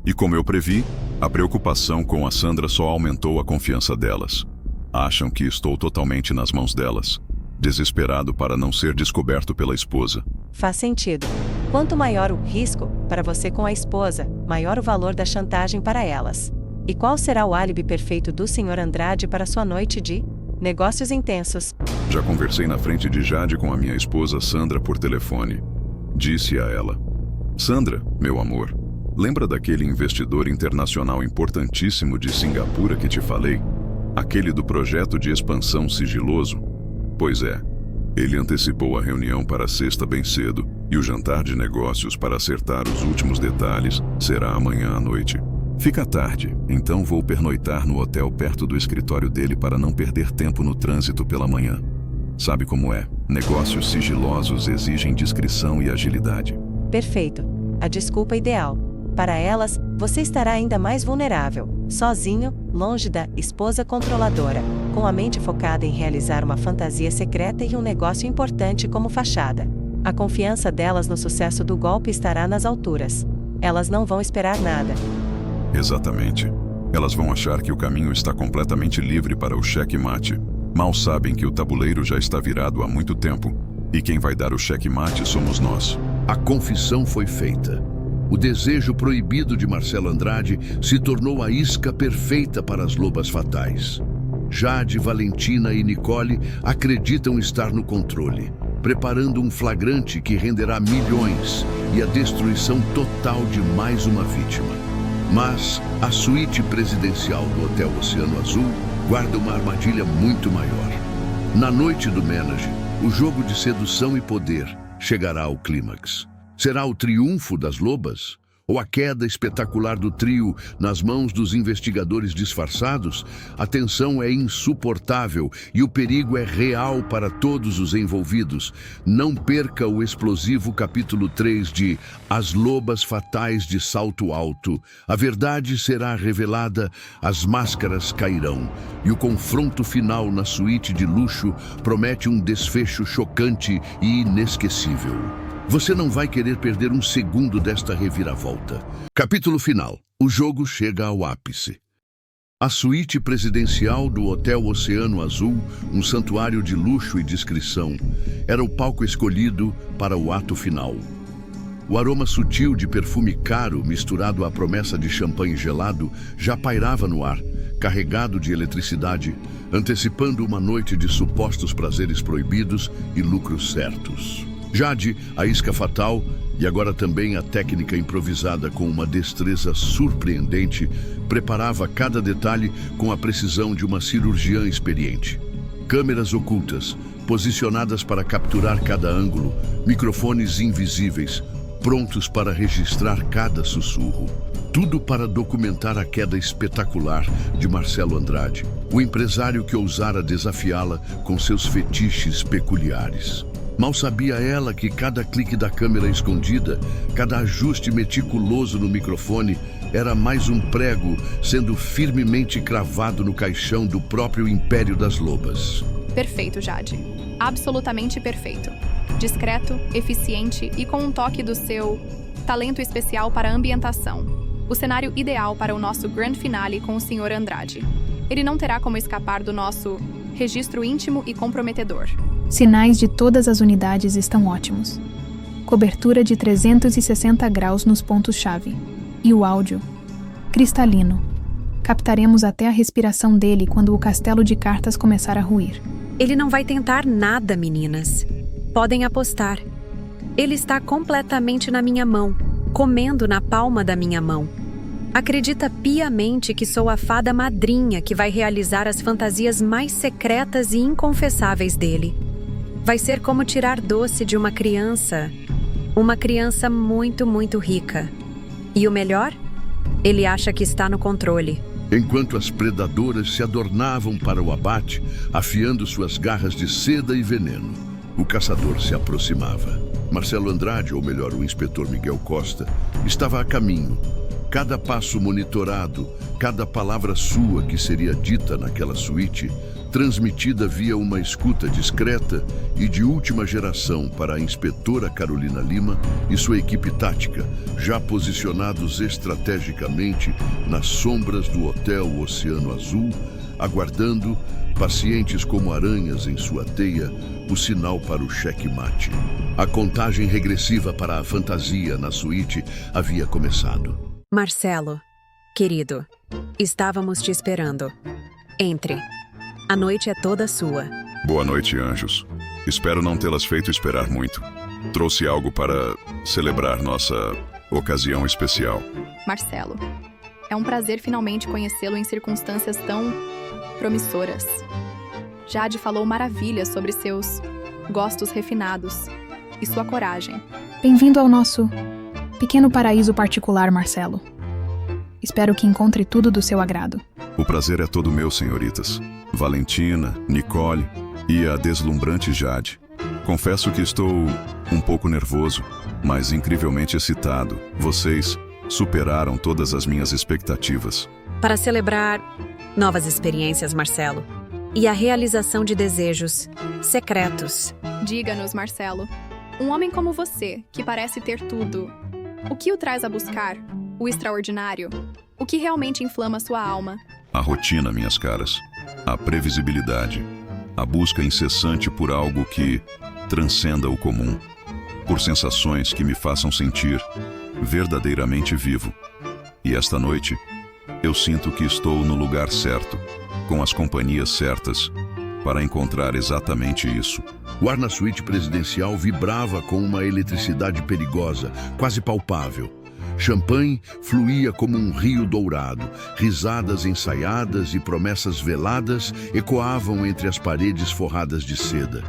E como eu previ, a preocupação com a Sandra só aumentou a confiança delas. Acham que estou totalmente nas mãos delas, desesperado para não ser descoberto pela esposa. Faz sentido. Quanto maior o risco para você com a esposa, maior o valor da chantagem para elas. E qual será o álibi perfeito do Sr. Andrade para sua noite de negócios intensos? Já conversei na frente de Jade com a minha esposa Sandra por telefone. Disse a ela: Sandra, meu amor, lembra daquele investidor internacional importantíssimo de Singapura que te falei? Aquele do projeto de expansão sigiloso? Pois é, ele antecipou a reunião para sexta bem cedo e o jantar de negócios para acertar os últimos detalhes será amanhã à noite. Fica tarde, então vou pernoitar no hotel perto do escritório dele para não perder tempo no trânsito pela manhã. Sabe como é? Negócios sigilosos exigem discrição e agilidade. Perfeito. A desculpa ideal. Para elas, você estará ainda mais vulnerável, sozinho, longe da esposa controladora, com a mente focada em realizar uma fantasia secreta e um negócio importante como fachada. A confiança delas no sucesso do golpe estará nas alturas. Elas não vão esperar nada. Exatamente. Elas vão achar que o caminho está completamente livre para o cheque-mate. Mal sabem que o tabuleiro já está virado há muito tempo, e quem vai dar o cheque-mate somos nós. A confissão foi feita. O desejo proibido de Marcelo Andrade se tornou a isca perfeita para as lobas fatais. Jade, Valentina e Nicole acreditam estar no controle, preparando um flagrante que renderá milhões e a destruição total de mais uma vítima. Mas a suíte presidencial do Hotel Oceano Azul guarda uma armadilha muito maior. Na noite do Menage, o jogo de sedução e poder chegará ao clímax. Será o triunfo das lobas? Ou a queda espetacular do trio nas mãos dos investigadores disfarçados? A tensão é insuportável e o perigo é real para todos os envolvidos. Não perca o explosivo capítulo 3 de As Lobas Fatais de Salto Alto. A verdade será revelada, as máscaras cairão. E o confronto final na suíte de luxo promete um desfecho chocante e inesquecível. Você não vai querer perder um segundo desta reviravolta. Capítulo final. O jogo chega ao ápice. A suíte presidencial do Hotel Oceano Azul, um santuário de luxo e discrição, era o palco escolhido para o ato final. O aroma sutil de perfume caro, misturado à promessa de champanhe gelado, já pairava no ar, carregado de eletricidade, antecipando uma noite de supostos prazeres proibidos e lucros certos. Jade, a isca fatal, e agora também a técnica improvisada com uma destreza surpreendente, preparava cada detalhe com a precisão de uma cirurgiã experiente. Câmeras ocultas, posicionadas para capturar cada ângulo, microfones invisíveis, prontos para registrar cada sussurro. Tudo para documentar a queda espetacular de Marcelo Andrade, o empresário que ousara desafiá-la com seus fetiches peculiares. Mal sabia ela que cada clique da câmera escondida, cada ajuste meticuloso no microfone, era mais um prego sendo firmemente cravado no caixão do próprio Império das Lobas. Perfeito, Jade. Absolutamente perfeito. Discreto, eficiente e com um toque do seu talento especial para a ambientação. O cenário ideal para o nosso grand finale com o Sr. Andrade. Ele não terá como escapar do nosso registro íntimo e comprometedor. Sinais de todas as unidades estão ótimos. Cobertura de 360 graus nos pontos-chave. E o áudio? Cristalino. Captaremos até a respiração dele quando o castelo de cartas começar a ruir. Ele não vai tentar nada, meninas. Podem apostar. Ele está completamente na minha mão, comendo na palma da minha mão. Acredita piamente que sou a fada madrinha que vai realizar as fantasias mais secretas e inconfessáveis dele. Vai ser como tirar doce de uma criança muito, muito rica. E o melhor? Ele acha que está no controle. Enquanto as predadoras se adornavam para o abate, afiando suas garras de seda e veneno, o caçador se aproximava. Marcelo Andrade, ou melhor, o inspetor Miguel Costa, estava a caminho. Cada passo monitorado, cada palavra sua que seria dita naquela suíte, transmitida via uma escuta discreta e de última geração para a inspetora Carolina Lima e sua equipe tática, já posicionados estrategicamente nas sombras do Hotel Oceano Azul, aguardando, pacientes como aranhas em sua teia, o sinal para o checkmate. A contagem regressiva para a fantasia na suíte havia começado. Marcelo, querido, estávamos te esperando. Entre. A noite é toda sua. Boa noite, anjos. Espero não tê-las feito esperar muito. Trouxe algo para celebrar nossa ocasião especial. Marcelo, é um prazer finalmente conhecê-lo em circunstâncias tão promissoras. Jade falou maravilhas sobre seus gostos refinados e sua coragem. Bem-vindo ao nosso pequeno paraíso particular, Marcelo. Espero que encontre tudo do seu agrado. O prazer é todo meu, senhoritas. Valentina, Nicole e a deslumbrante Jade. Confesso que estou um pouco nervoso, mas incrivelmente excitado. Vocês superaram todas as minhas expectativas. Para celebrar novas experiências, Marcelo, e a realização de desejos secretos. Diga-nos, Marcelo, um homem como você, que parece ter tudo, o que o traz a buscar? O extraordinário? O que realmente inflama sua alma? A rotina, minhas caras. A previsibilidade. A busca incessante por algo que transcenda o comum. Por sensações que me façam sentir verdadeiramente vivo. E esta noite, eu sinto que estou no lugar certo, com as companhias certas, para encontrar exatamente isso. O ar na suíte presidencial vibrava com uma eletricidade perigosa, quase palpável. Champanhe fluía como um rio dourado, risadas ensaiadas e promessas veladas ecoavam entre as paredes forradas de seda.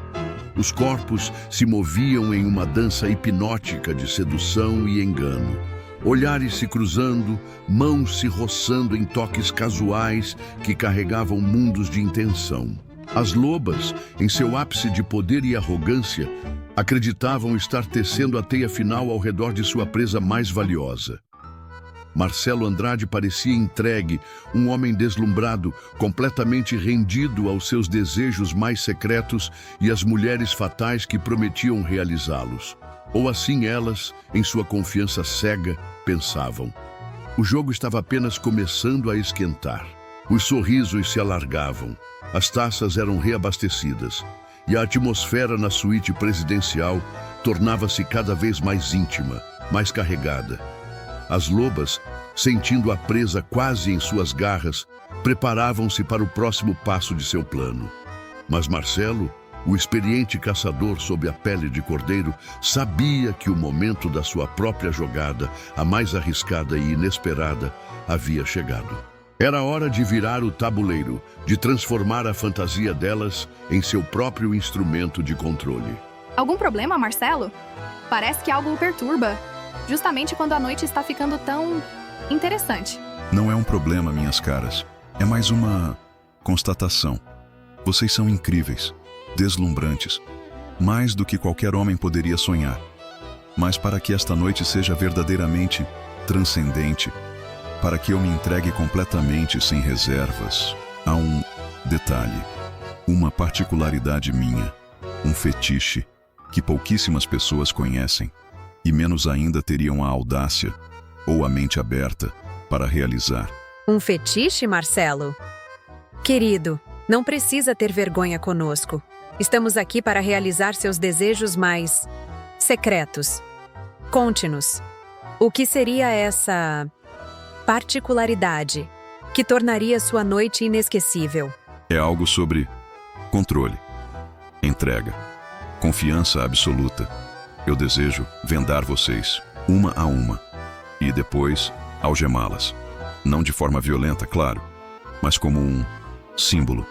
Os corpos se moviam em uma dança hipnótica de sedução e engano. Olhares se cruzando, mãos se roçando em toques casuais que carregavam mundos de intenção. As lobas, em seu ápice de poder e arrogância, acreditavam estar tecendo a teia final ao redor de sua presa mais valiosa. Marcelo Andrade parecia entregue, um homem deslumbrado, completamente rendido aos seus desejos mais secretos e às mulheres fatais que prometiam realizá-los. Ou assim elas, em sua confiança cega, pensavam. O jogo estava apenas começando a esquentar. Os sorrisos se alargavam, as taças eram reabastecidas e a atmosfera na suíte presidencial tornava-se cada vez mais íntima, mais carregada. As lobas, sentindo a presa quase em suas garras, preparavam-se para o próximo passo de seu plano. Mas Marcelo, o experiente caçador sob a pele de cordeiro, sabia que o momento da sua própria jogada, a mais arriscada e inesperada, havia chegado. Era hora de virar o tabuleiro, de transformar a fantasia delas em seu próprio instrumento de controle. Algum problema, Marcelo? Parece que algo o perturba, justamente quando a noite está ficando tão interessante. Não é um problema, minhas caras. É mais uma constatação. Vocês são incríveis, deslumbrantes, mais do que qualquer homem poderia sonhar. Mas para que esta noite seja verdadeiramente transcendente, para que eu me entregue completamente sem reservas, há um detalhe, uma particularidade minha, um fetiche que pouquíssimas pessoas conhecem e menos ainda teriam a audácia ou a mente aberta para realizar. Um fetiche, Marcelo? Querido, não precisa ter vergonha conosco. Estamos aqui para realizar seus desejos mais secretos. Conte-nos, o que seria essa particularidade que tornaria sua noite inesquecível? É algo sobre controle, entrega, confiança absoluta. Eu desejo vendar vocês, uma a uma, e depois algemá-las. Não de forma violenta, claro, mas como um símbolo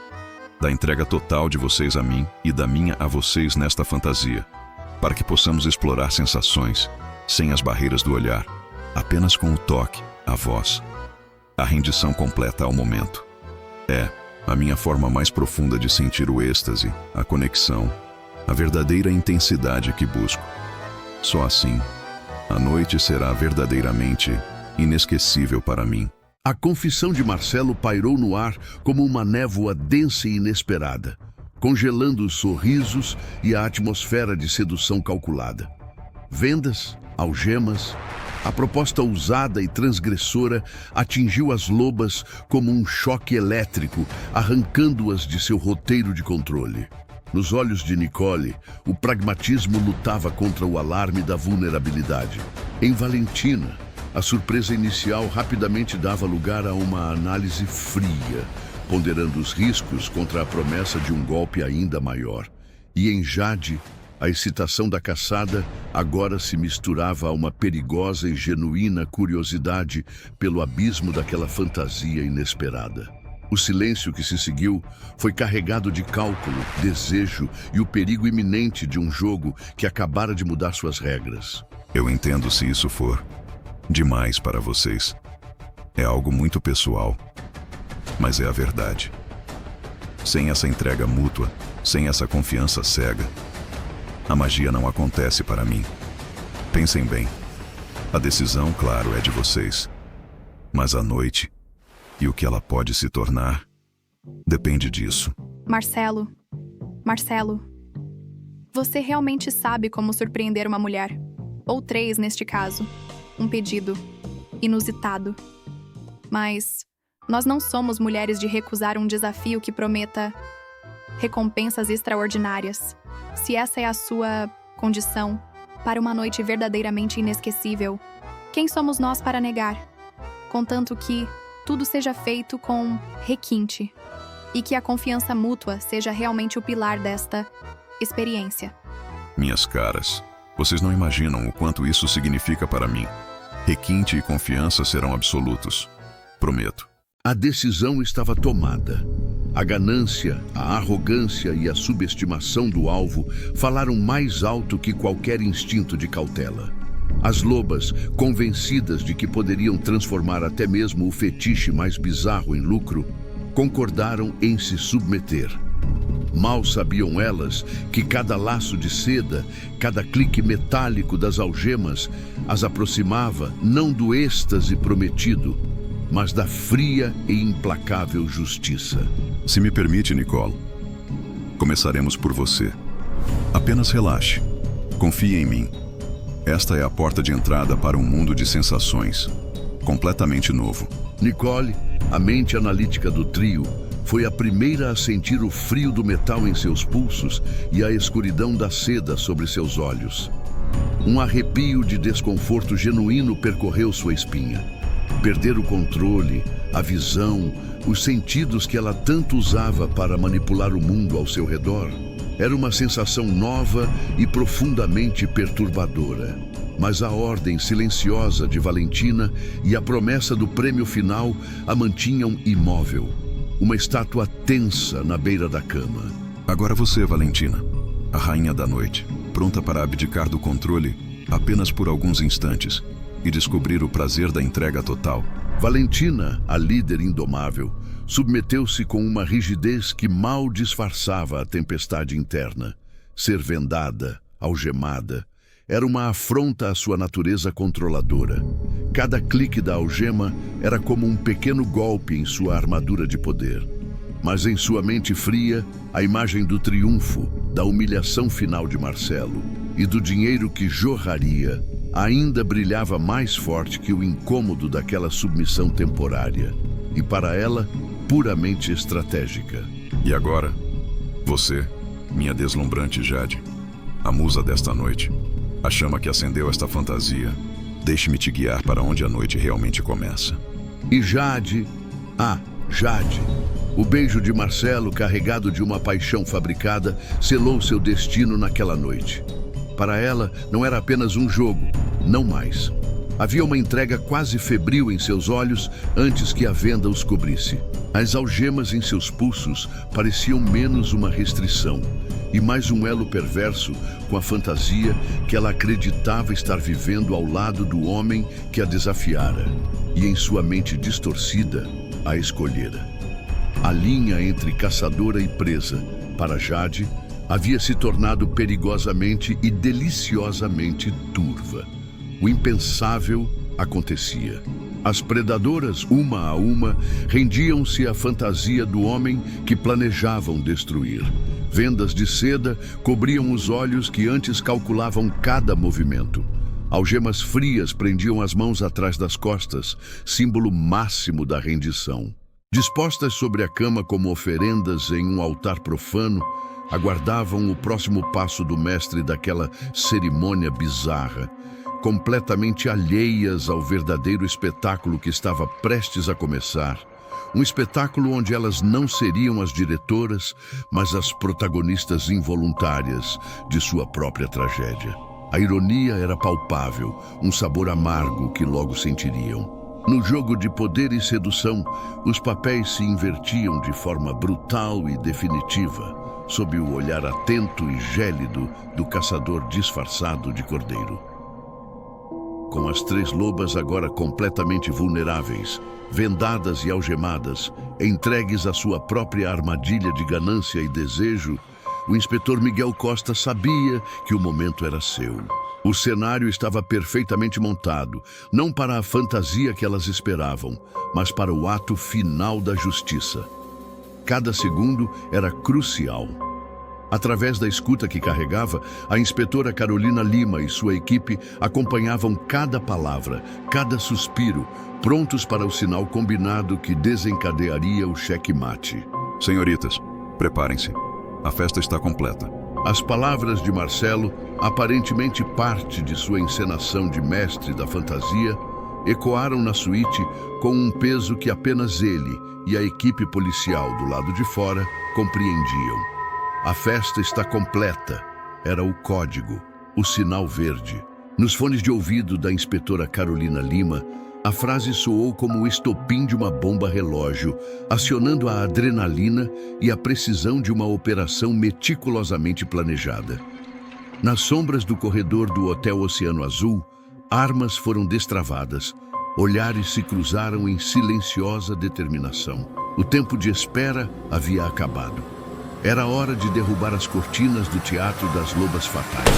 da entrega total de vocês a mim e da minha a vocês nesta fantasia, para que possamos explorar sensações, sem as barreiras do olhar, apenas com o toque, a voz, a rendição completa ao momento. É a minha forma mais profunda de sentir o êxtase, a conexão, a verdadeira intensidade que busco. Só assim, a noite será verdadeiramente inesquecível para mim. A confissão de Marcelo pairou no ar como uma névoa densa e inesperada, congelando os sorrisos e a atmosfera de sedução calculada. Vendas, algemas, a proposta ousada e transgressora atingiu as lobas como um choque elétrico, arrancando-as de seu roteiro de controle. Nos olhos de Nicole, o pragmatismo lutava contra o alarme da vulnerabilidade. Em Valentina, a surpresa inicial rapidamente dava lugar a uma análise fria, ponderando os riscos contra a promessa de um golpe ainda maior. E em Jade, a excitação da caçada agora se misturava a uma perigosa e genuína curiosidade pelo abismo daquela fantasia inesperada. O silêncio que se seguiu foi carregado de cálculo, desejo e o perigo iminente de um jogo que acabara de mudar suas regras. Eu entendo se isso for demais para vocês. É algo muito pessoal, mas é a verdade. Sem essa entrega mútua, sem essa confiança cega, a magia não acontece para mim. Pensem bem. A decisão, claro, é de vocês. Mas a noite e o que ela pode se tornar depende disso. Marcelo, você realmente sabe como surpreender uma mulher. Ou três, neste caso. Um pedido inusitado. Mas nós não somos mulheres de recusar um desafio que prometa recompensas extraordinárias. Se essa é a sua condição para uma noite verdadeiramente inesquecível, quem somos nós para negar? Contanto que tudo seja feito com requinte e que a confiança mútua seja realmente o pilar desta experiência. Minhas caras, vocês não imaginam o quanto isso significa para mim. Requinte e confiança serão absolutos. Prometo. A decisão estava tomada. A ganância, a arrogância e a subestimação do alvo falaram mais alto que qualquer instinto de cautela. As lobas, convencidas de que poderiam transformar até mesmo o fetiche mais bizarro em lucro, concordaram em se submeter. Mal sabiam elas que cada laço de seda, cada clique metálico das algemas as aproximava não do êxtase prometido, mas da fria e implacável justiça. Se me permite, Nicole, começaremos por você. Apenas relaxe. Confie em mim. Esta é a porta de entrada para um mundo de sensações, completamente novo. Nicole, A mente analítica do trio foi a primeira a sentir o frio do metal em seus pulsos e a escuridão da seda sobre seus olhos. Um arrepio de desconforto genuíno percorreu sua espinha. Perder o controle, a visão, os sentidos que ela tanto usava para manipular o mundo ao seu redor, era uma sensação nova e profundamente perturbadora. Mas a ordem silenciosa de Valentina e a promessa do prêmio final a mantinham imóvel. Uma estátua tensa na beira da cama. Agora você, Valentina, a rainha da noite, pronta para abdicar do controle apenas por alguns instantes e descobrir o prazer da entrega total. Valentina, a líder indomável, submeteu-se com uma rigidez que mal disfarçava a tempestade interna. Ser vendada, algemada, era uma afronta à sua natureza controladora. Cada clique da algema era como um pequeno golpe em sua armadura de poder. Mas em sua mente fria, a imagem do triunfo, da humilhação final de Marcelo e do dinheiro que jorraria ainda brilhava mais forte que o incômodo daquela submissão temporária. E para ela, puramente estratégica. E agora, você, minha deslumbrante Jade, a musa desta noite, a chama que acendeu esta fantasia, deixe-me te guiar para onde a noite realmente começa. E Jade, Jade, o beijo de Marcelo, carregado de uma paixão fabricada, selou seu destino naquela noite. Para ela, não era apenas um jogo, não mais. Havia uma entrega quase febril em seus olhos antes que a venda os cobrisse. As algemas em seus pulsos pareciam menos uma restrição e mais um elo perverso com a fantasia que ela acreditava estar vivendo ao lado do homem que a desafiara e em sua mente distorcida a escolhera. A linha entre caçadora e presa, para Jade, havia se tornado perigosamente e deliciosamente turva. O impensável acontecia. As predadoras, uma a uma, rendiam-se à fantasia do homem que planejavam destruir. Vendas de seda cobriam os olhos que antes calculavam cada movimento. Algemas frias prendiam as mãos atrás das costas, símbolo máximo da rendição. Dispostas sobre a cama como oferendas em um altar profano, aguardavam o próximo passo do mestre daquela cerimônia bizarra, completamente alheias ao verdadeiro espetáculo que estava prestes a começar. Um espetáculo onde elas não seriam as diretoras, mas as protagonistas involuntárias de sua própria tragédia. A ironia era palpável, um sabor amargo que logo sentiriam. No jogo de poder e sedução, os papéis se invertiam de forma brutal e definitiva, sob o olhar atento e gélido do caçador disfarçado de cordeiro. Com as três lobas agora completamente vulneráveis, vendadas e algemadas, entregues à sua própria armadilha de ganância e desejo, o inspetor Miguel Costa sabia que o momento era seu. O cenário estava perfeitamente montado, não para a fantasia que elas esperavam, mas para o ato final da justiça. Cada segundo era crucial. Através da escuta que carregava, a inspetora Carolina Lima e sua equipe acompanhavam cada palavra, cada suspiro, prontos para o sinal combinado que desencadearia o checkmate. Senhoritas, preparem-se. A festa está completa. As palavras de Marcelo, aparentemente parte de sua encenação de mestre da fantasia, ecoaram na suíte com um peso que apenas ele e a equipe policial do lado de fora compreendiam. A festa está completa. Era o código, o sinal verde. Nos fones de ouvido da inspetora Carolina Lima, a frase soou como o estopim de uma bomba relógio, acionando a adrenalina e a precisão de uma operação meticulosamente planejada. Nas sombras do corredor do Hotel Oceano Azul, armas foram destravadas, olhares se cruzaram em silenciosa determinação. O tempo de espera havia acabado. Era hora de derrubar as cortinas do Teatro das Lobas Fatais.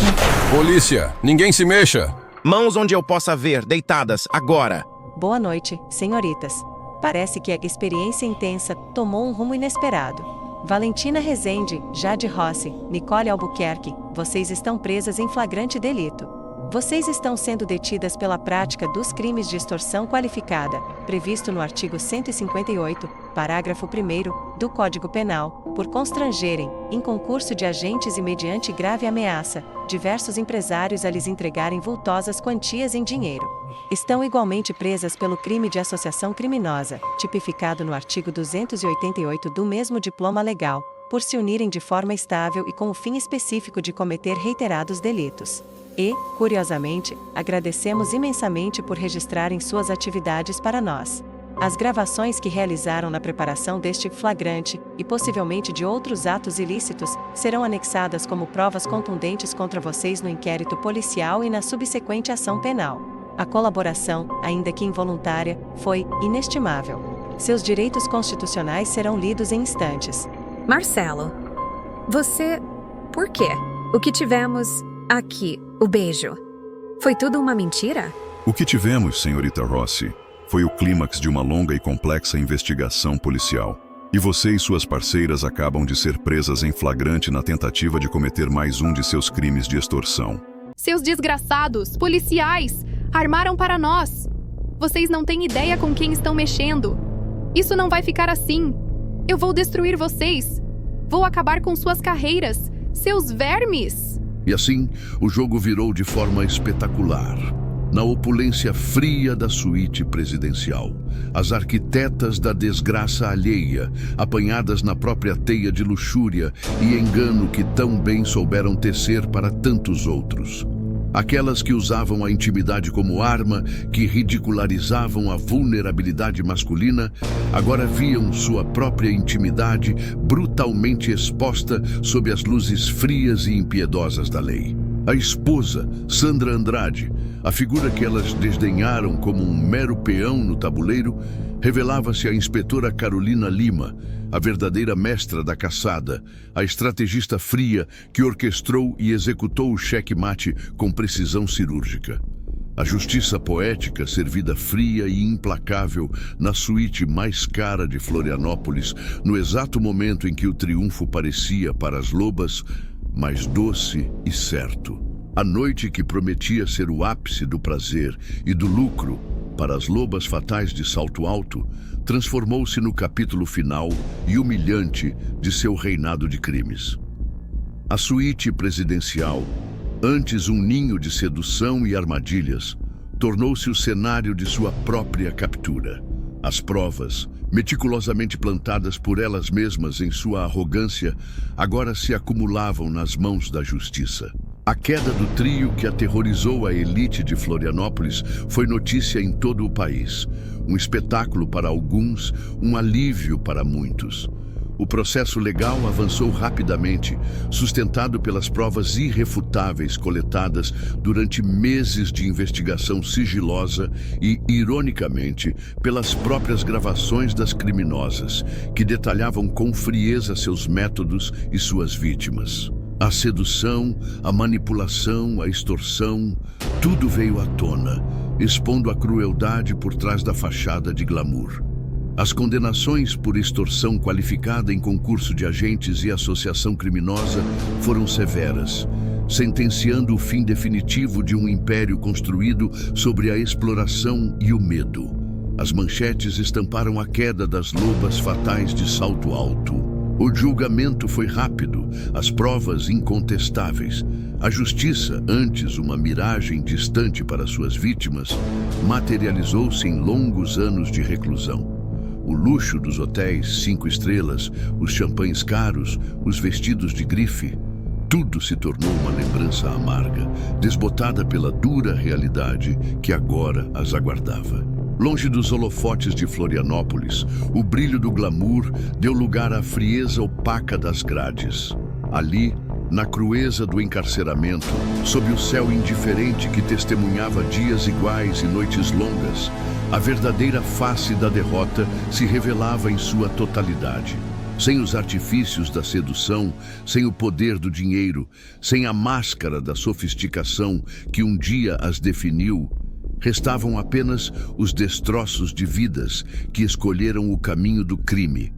Polícia, ninguém se mexa! Mãos onde eu possa ver, deitadas, agora! Boa noite, senhoritas. Parece que a experiência intensa tomou um rumo inesperado. Valentina Rezende, Jade Rossi, Nicole Albuquerque, vocês estão presas em flagrante delito. Vocês estão sendo detidas pela prática dos crimes de extorsão qualificada, previsto no artigo 158, parágrafo 1º, do Código Penal, por constrangerem, em concurso de agentes e mediante grave ameaça, diversos empresários a lhes entregarem vultosas quantias em dinheiro. Estão igualmente presas pelo crime de associação criminosa, tipificado no artigo 288 do mesmo diploma legal, por se unirem de forma estável e com o fim específico de cometer reiterados delitos. E, curiosamente, agradecemos imensamente por registrarem suas atividades para nós. As gravações que realizaram na preparação deste flagrante, e possivelmente de outros atos ilícitos, serão anexadas como provas contundentes contra vocês no inquérito policial e na subsequente ação penal. A colaboração, ainda que involuntária, foi inestimável. Seus direitos constitucionais serão lidos em instantes. Marcelo, você... Por quê? O que tivemos aqui, o beijo, foi tudo uma mentira? O que tivemos, senhorita Rossi, foi o clímax de uma longa e complexa investigação policial. E você e suas parceiras acabam de ser presas em flagrante na tentativa de cometer mais um de seus crimes de extorsão. Seus desgraçados, policiais, armaram para nós. Vocês não têm ideia com quem estão mexendo. Isso não vai ficar assim. Eu vou destruir vocês. Vou acabar com suas carreiras, seus vermes. E assim, o jogo virou de forma espetacular. Na opulência fria da suíte presidencial, as arquitetas da desgraça alheia, apanhadas na própria teia de luxúria e engano que tão bem souberam tecer para tantos outros. Aquelas que usavam a intimidade como arma, que ridicularizavam a vulnerabilidade masculina, agora viam sua própria intimidade brutalmente exposta sob as luzes frias e impiedosas da lei. A esposa, Sandra Andrade, a figura que elas desdenharam como um mero peão no tabuleiro, revelava-se a inspetora Carolina Lima, a verdadeira mestra da caçada, a estrategista fria que orquestrou e executou o cheque-mate com precisão cirúrgica. A justiça poética servida fria e implacável na suíte mais cara de Florianópolis, no exato momento em que o triunfo parecia para as lobas mais doce e certo. A noite que prometia ser o ápice do prazer e do lucro para as lobas fatais de Salto Alto, transformou-se no capítulo final e humilhante de seu reinado de crimes. A suíte presidencial, antes um ninho de sedução e armadilhas, tornou-se o cenário de sua própria captura. As provas, meticulosamente plantadas por elas mesmas em sua arrogância, agora se acumulavam nas mãos da justiça. A queda do trio que aterrorizou a elite de Florianópolis foi notícia em todo o país. Um espetáculo para alguns, um alívio para muitos. O processo legal avançou rapidamente, sustentado pelas provas irrefutáveis coletadas durante meses de investigação sigilosa e, ironicamente, pelas próprias gravações das criminosas, que detalhavam com frieza seus métodos e suas vítimas. A sedução, a manipulação, a extorsão, tudo veio à tona, expondo a crueldade por trás da fachada de glamour. As condenações por extorsão qualificada em concurso de agentes e associação criminosa foram severas, sentenciando o fim definitivo de um império construído sobre a exploração e o medo. As manchetes estamparam a queda das lobas fatais de Salto Alto. O julgamento foi rápido, as provas incontestáveis. A justiça, antes uma miragem distante para suas vítimas, materializou-se em longos anos de reclusão. O luxo dos hotéis 5 estrelas, os champanhes caros, os vestidos de grife, tudo se tornou uma lembrança amarga, desbotada pela dura realidade que agora as aguardava. Longe dos holofotes de Florianópolis, o brilho do glamour deu lugar à frieza opaca das grades. Ali, na crueza do encarceramento, sob o céu indiferente que testemunhava dias iguais e noites longas, a verdadeira face da derrota se revelava em sua totalidade. Sem os artifícios da sedução, sem o poder do dinheiro, sem a máscara da sofisticação que um dia as definiu, restavam apenas os destroços de vidas que escolheram o caminho do crime.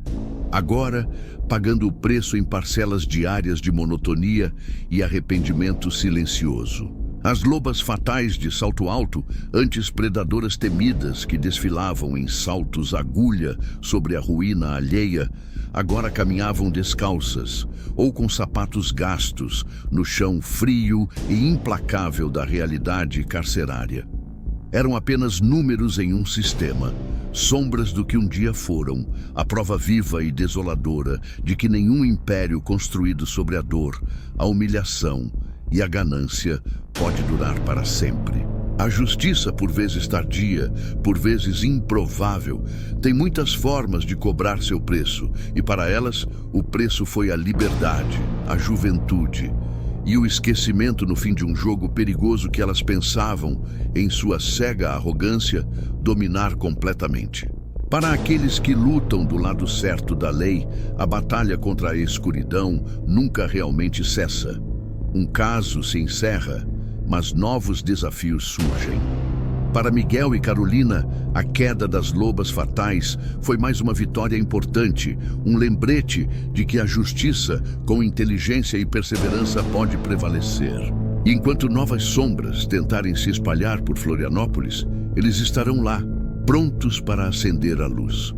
Agora, pagando o preço em parcelas diárias de monotonia e arrependimento silencioso. As lobas fatais de Salto Alto, antes predadoras temidas que desfilavam em saltos agulha sobre a ruína alheia, agora caminhavam descalças ou com sapatos gastos no chão frio e implacável da realidade carcerária. Eram apenas números em um sistema, sombras do que um dia foram, a prova viva e desoladora de que nenhum império construído sobre a dor, a humilhação e a ganância pode durar para sempre. A justiça, por vezes tardia, por vezes improvável, tem muitas formas de cobrar seu preço, e para elas o preço foi a liberdade, a juventude e o esquecimento no fim de um jogo perigoso que elas pensavam, em sua cega arrogância, dominar completamente. Para aqueles que lutam do lado certo da lei, a batalha contra a escuridão nunca realmente cessa. Um caso se encerra, mas novos desafios surgem. Para Miguel e Carolina, a queda das lobas fatais foi mais uma vitória importante, um lembrete de que a justiça, com inteligência e perseverança, pode prevalecer. E enquanto novas sombras tentarem se espalhar por Florianópolis, eles estarão lá, prontos para acender a luz.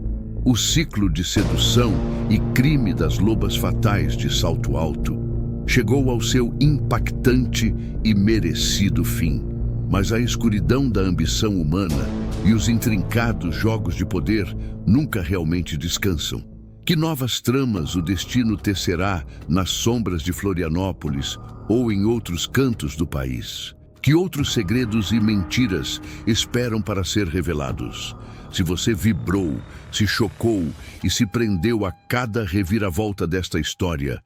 O ciclo de sedução e crime das lobas fatais de Salto Alto chegou ao seu impactante e merecido fim. Mas a escuridão da ambição humana e os intrincados jogos de poder nunca realmente descansam. Que novas tramas o destino tecerá nas sombras de Florianópolis ou em outros cantos do país? Que outros segredos e mentiras esperam para ser revelados? Se você vibrou, se chocou e se prendeu a cada reviravolta desta história,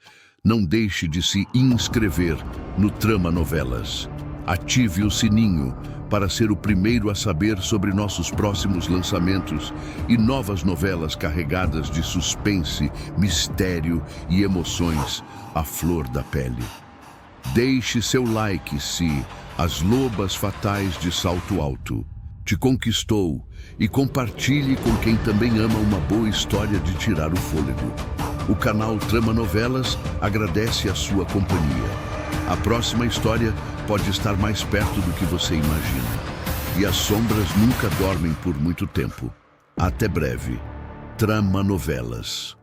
não deixe de se inscrever no Trama Novelas. Ative o sininho para ser o primeiro a saber sobre nossos próximos lançamentos e novas novelas carregadas de suspense, mistério e emoções à flor da pele. Deixe seu like se As Lobas Fatais de Salto Alto te conquistou e compartilhe com quem também ama uma boa história de tirar o fôlego. O canal Trama Novelas agradece a sua companhia. A próxima história pode estar mais perto do que você imagina. E as sombras nunca dormem por muito tempo. Até breve. Trama Novelas.